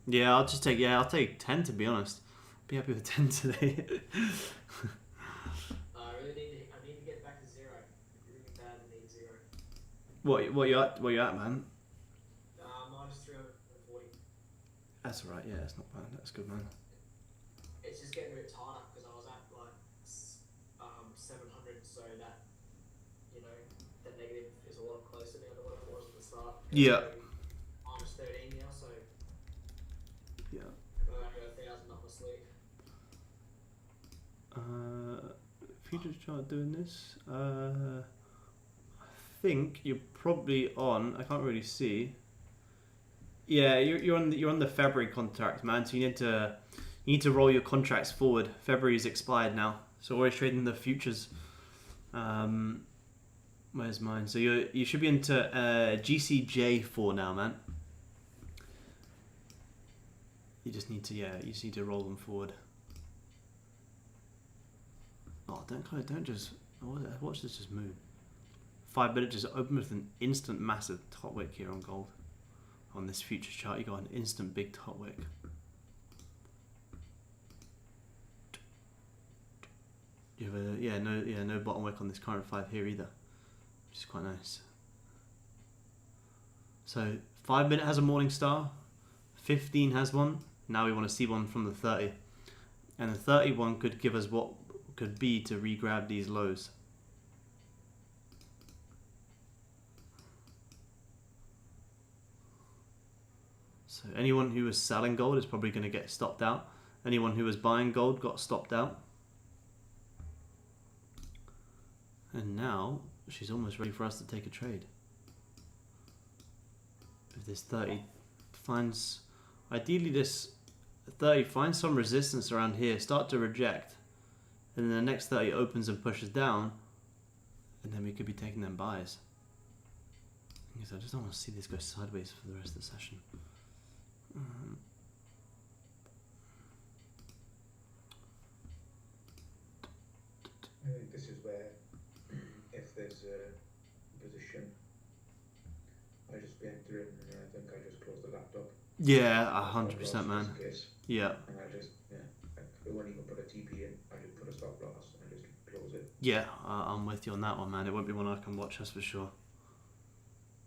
Speaker 1: Yeah, I'll take 10 to be honest. Be happy with 10 today.
Speaker 6: I need to get back to 0. Really bad to need 0.
Speaker 1: What you at, man?
Speaker 6: Minus 340.
Speaker 1: That's alright, yeah, it's not bad. That's good, man.
Speaker 6: It's just getting a bit tighter because I was at like 700, so that the negative is a lot closer now to what it was at the start.
Speaker 1: Yeah.
Speaker 6: Minus 13 now, so
Speaker 1: Yeah.
Speaker 6: I've got 1,000 up my sleeve.
Speaker 1: Futures chart doing this. I think you're probably on. I can't really see. Yeah, you're on the February contract, man. So you need to roll your contracts forward. February's expired now, so always trading the futures. Where's mine? So you should be into GCJ4 now, man. You just need to roll them forward. Oh, don't just watch this just move. 5 minutes just open with an instant massive top wick here on gold. On this futures chart, you got an instant big top wick. You have no bottom wick on this current 5 here either, which is quite nice. So 5 minute has a morning star. 15 has one. Now we want to see one from the 30. And the 31 could give us what could be to re-grab these lows. So anyone who was selling gold is probably going to get stopped out. Anyone who was buying gold got stopped out. And now she's almost ready for us to take a trade. If this 30 finds, ideally this 30 finds some resistance around here, start to reject, and then the next 30 opens and pushes down, and then we could be taking them buys. Because I just don't want to see this go sideways for the rest of the session.
Speaker 3: I think this is where, if there's a position, I just be entering, and I think I just close the laptop.
Speaker 1: Yeah, 100%, man. Yeah.
Speaker 3: And I just, I won't even put a TP in, I just put a stop loss and I just close it.
Speaker 1: Yeah, I'm with you on that one, man. It won't be one I can watch, that's for sure.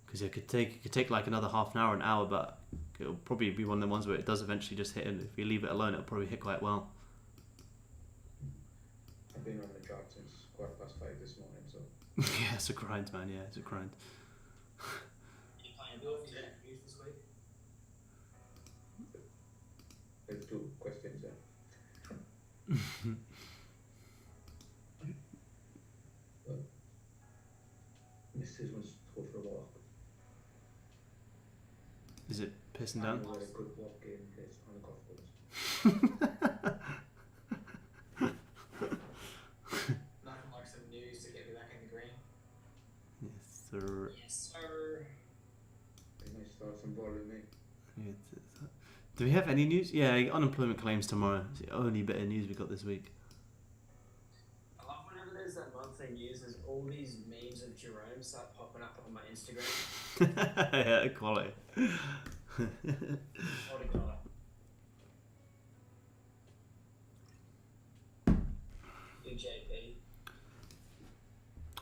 Speaker 1: Because it could take like another half an hour, an hour, but it'll probably be one of the ones where it does eventually just hit, and if you leave it alone, it'll probably hit quite well.
Speaker 3: I've been on the chart since 5:15 this morning, so.
Speaker 1: Yeah, it's a grind, man. Yeah, it's a grind.
Speaker 6: You playing golf yet? Use this week?
Speaker 3: There's 2 questions there. Well, Mrs. wants to go for a walk.
Speaker 1: Is it pissing
Speaker 3: I
Speaker 1: down?
Speaker 3: know where a good walk-in place on the golf course.
Speaker 6: Nothing like some news to get me back in the green.
Speaker 1: Yes, sir.
Speaker 4: Yes, sir.
Speaker 3: They might start some bothering me.
Speaker 1: Do we have any news? Yeah, unemployment claims tomorrow. It's the only bit of news we got this week.
Speaker 4: I love whenever there's that monthly news, there's all these memes of Jerome start popping up on my Instagram.
Speaker 1: Yeah, quality.
Speaker 4: What a guy. Big JP.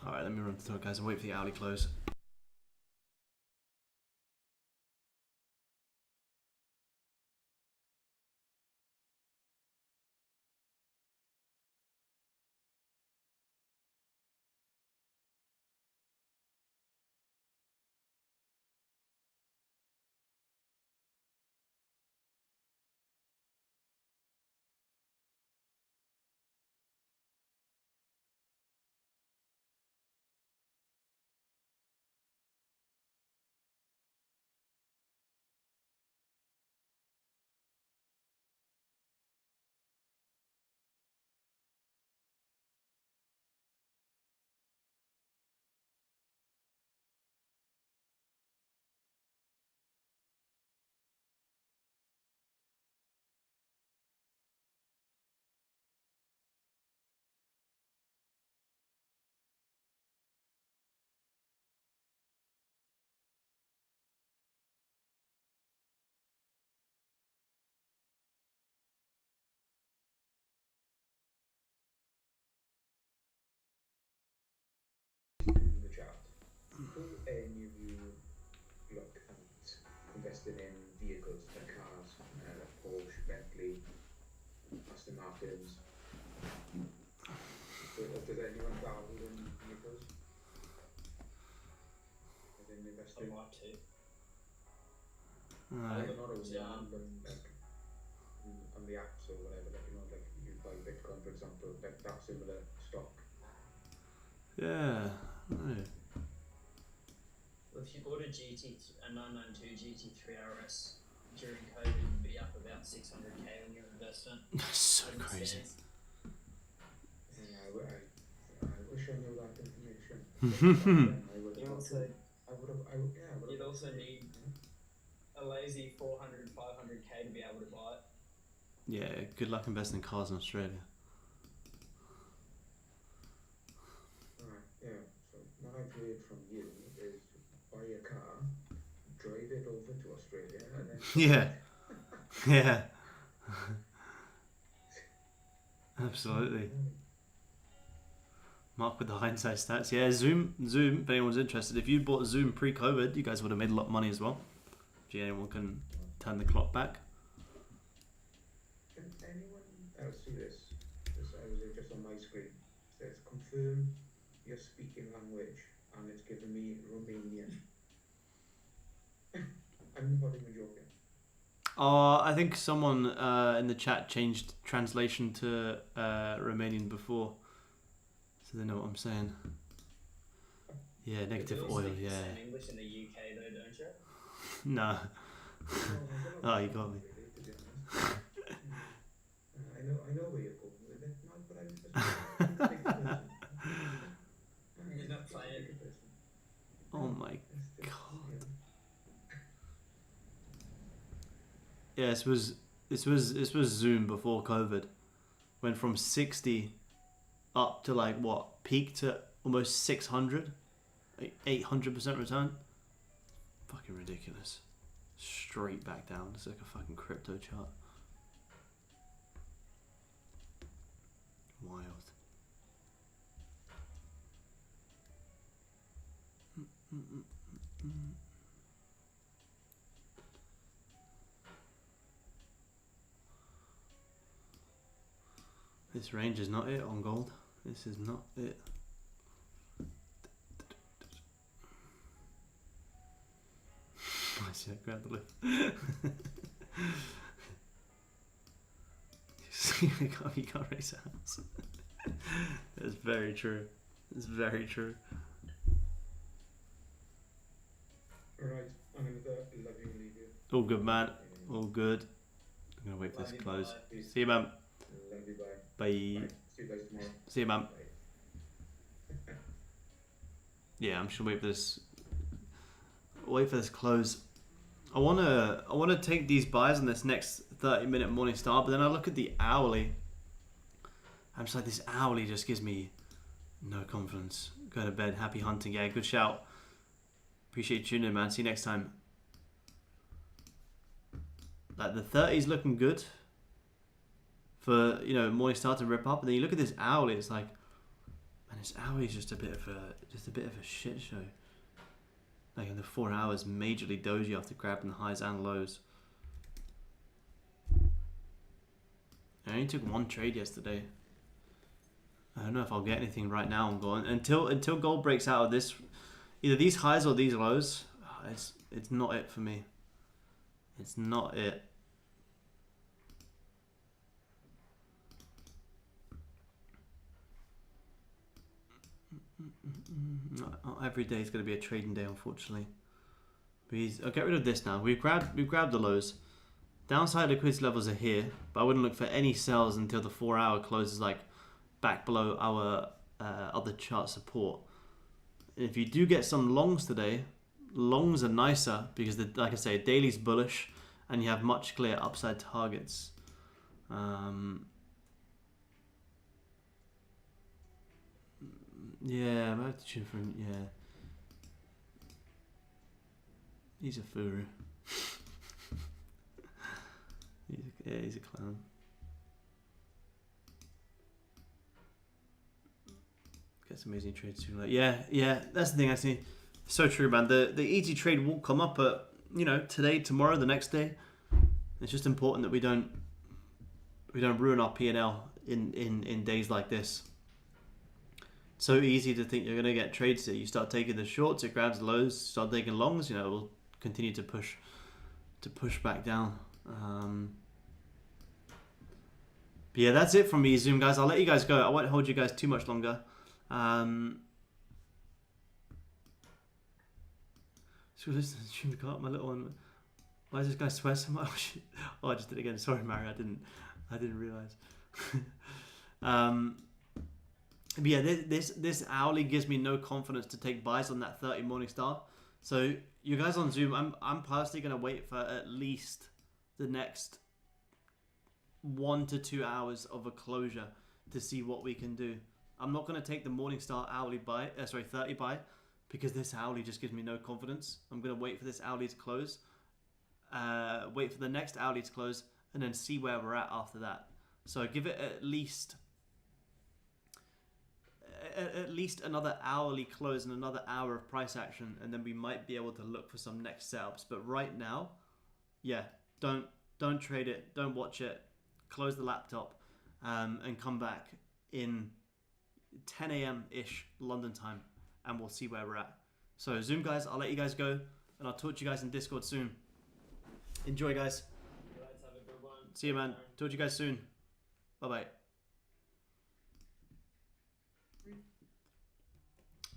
Speaker 1: Alright, let me run through it, guys, and wait for the hourly close.
Speaker 3: In the chart. Do any of you look at investing in vehicles, like cars, like Porsche, Bentley, Aston Martins? Does anyone dabble in vehicles? As in
Speaker 4: I'd
Speaker 3: investing?
Speaker 4: like to.
Speaker 1: Alright.
Speaker 3: Not only on, but like on the apps or whatever, like, like you buy Bitcoin, for example, like that similar stock.
Speaker 1: Yeah. Right.
Speaker 4: Well, if you bought a 992 GT3 RS during COVID, you'd be up about 600k on your investment.
Speaker 1: That's so crazy.
Speaker 3: Yeah, I wish I knew that information.
Speaker 4: You'd also need a lazy 400, 500k to be able to buy it.
Speaker 1: Yeah, good luck investing in cars in Australia.
Speaker 3: Alright, yeah, so what I've heard from you is buy a car, drive it over to Australia, and then...
Speaker 1: Yeah. Yeah. Absolutely. Mark with the hindsight stats. Yeah, Zoom, if anyone's interested. If you bought Zoom pre-COVID, you guys would have made a lot of money as well. Gee, anyone can turn the clock back.
Speaker 3: Can anyone else see this? This I was just on my screen. It says confirm your speaking language, and it's giving me Romanian. I'm not even joking.
Speaker 1: I think someone in the chat changed translation to Romanian before, so they know what I'm saying. Yeah, negative
Speaker 4: You
Speaker 1: oil.
Speaker 4: speak the
Speaker 1: Yeah.
Speaker 4: same English in the UK though, don't you?
Speaker 1: No.
Speaker 3: No,
Speaker 1: Oh, you got me.
Speaker 3: really, to be honest. I know where you're going with it, Mark, but I'm just a big person.
Speaker 4: You're not playing.
Speaker 1: Oh my
Speaker 3: It's just,
Speaker 1: God.
Speaker 3: you know.
Speaker 1: Yeah, this was Zoom before COVID. Went from 60 up to like what, peak to almost 600, 800% return. Fucking ridiculous. Straight back down. It's like a fucking crypto chart. Wild. This range is not it on gold. This is not it. I see, I grabbed the lift. You can't raise a house. That's very true. It's very true.
Speaker 3: Alright, I'm gonna love you and leave you.
Speaker 1: All good, man. All good. I'm gonna wait for this to close. See you, man.
Speaker 3: Love you, bye.
Speaker 1: Bye.
Speaker 3: Bye. See you guys tomorrow.
Speaker 1: See you, man.
Speaker 3: Bye.
Speaker 1: Yeah, I'm just gonna wait for this. Wait for this close. I wanna take these buys on this next 30-minute morning star, but then I look at the hourly. I'm just like, this hourly just gives me no confidence. Go to bed. Happy hunting. Yeah, good shout. Appreciate you tuning in, man. See you next time. Like the 30's looking good for, you know, morning star to rip up, and then you look at this hourly. It's like, man, this hourly is just a bit of a shit show. Like in the 4 hours, majorly doji after grabbing the highs and lows. I only took one trade yesterday. I don't know if I'll get anything right now. I'm going until gold breaks out of this, either these highs or these lows. It's not it for me. It's not it. Not every day is going to be a trading day, unfortunately. I'll get rid of this now. We've grabbed the lows. Downside liquidity levels are here, but I wouldn't look for any sells until the 4 hour closes like back below our other chart support. If you do get some longs today, longs are nicer because, like I say, daily's bullish and you have much clearer upside targets. Yeah, I'm out to tune from, yeah. He's a furu. He's a clown. Gets amazing trades too. Like, yeah, that's the thing I see. So true, man. The easy trade will come up at, you know, today, tomorrow, the next day. It's just important that we don't ruin our P&L in days like this. So easy to think you're gonna get trades here. You start taking the shorts, it grabs lows. Start taking longs, you know, it will continue to push back down. But yeah, that's it from me, Zoom guys. I'll let you guys go. I won't hold you guys too much longer. So listen, stream got my little one. Why does this guy swear so much? Oh, I just did it again. Sorry, Mario. I didn't realize. But yeah, this hourly gives me no confidence to take buys on that 30 morning star. So you guys on Zoom, I'm personally gonna wait for at least the next 1 to 2 hours of a closure to see what we can do. I'm not gonna take the morning star hourly buy, 30 buy, because this hourly just gives me no confidence. I'm gonna wait for this hourly to close, wait for the next hourly to close, and then see where we're at after that. So give it at least another hourly close and another hour of price action, and then we might be able to look for some next setups. But right now, yeah, don't trade it, don't watch it, close the laptop, and come back in 10 a.m. ish London time, and we'll see where we're at. So Zoom guys, I'll let you guys go, and I'll talk to you guys in Discord soon. Enjoy, guys.
Speaker 4: Let's have a good one.
Speaker 1: See you, man. Talk to you guys soon. Bye bye.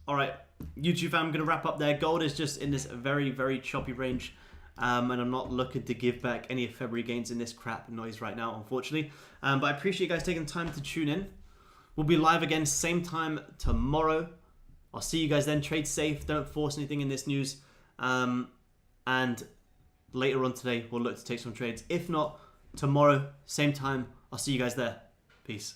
Speaker 1: All right, YouTube fam, I'm going to wrap up there. Gold is just in this very, very choppy range. And I'm not looking to give back any of February gains in this crap noise right now, unfortunately. But I appreciate you guys taking time to tune in. We'll be live again same time tomorrow. I'll see you guys then. Trade safe. Don't force anything in this news. And later on today, we'll look to take some trades. If not, tomorrow, same time. I'll see you guys there. Peace.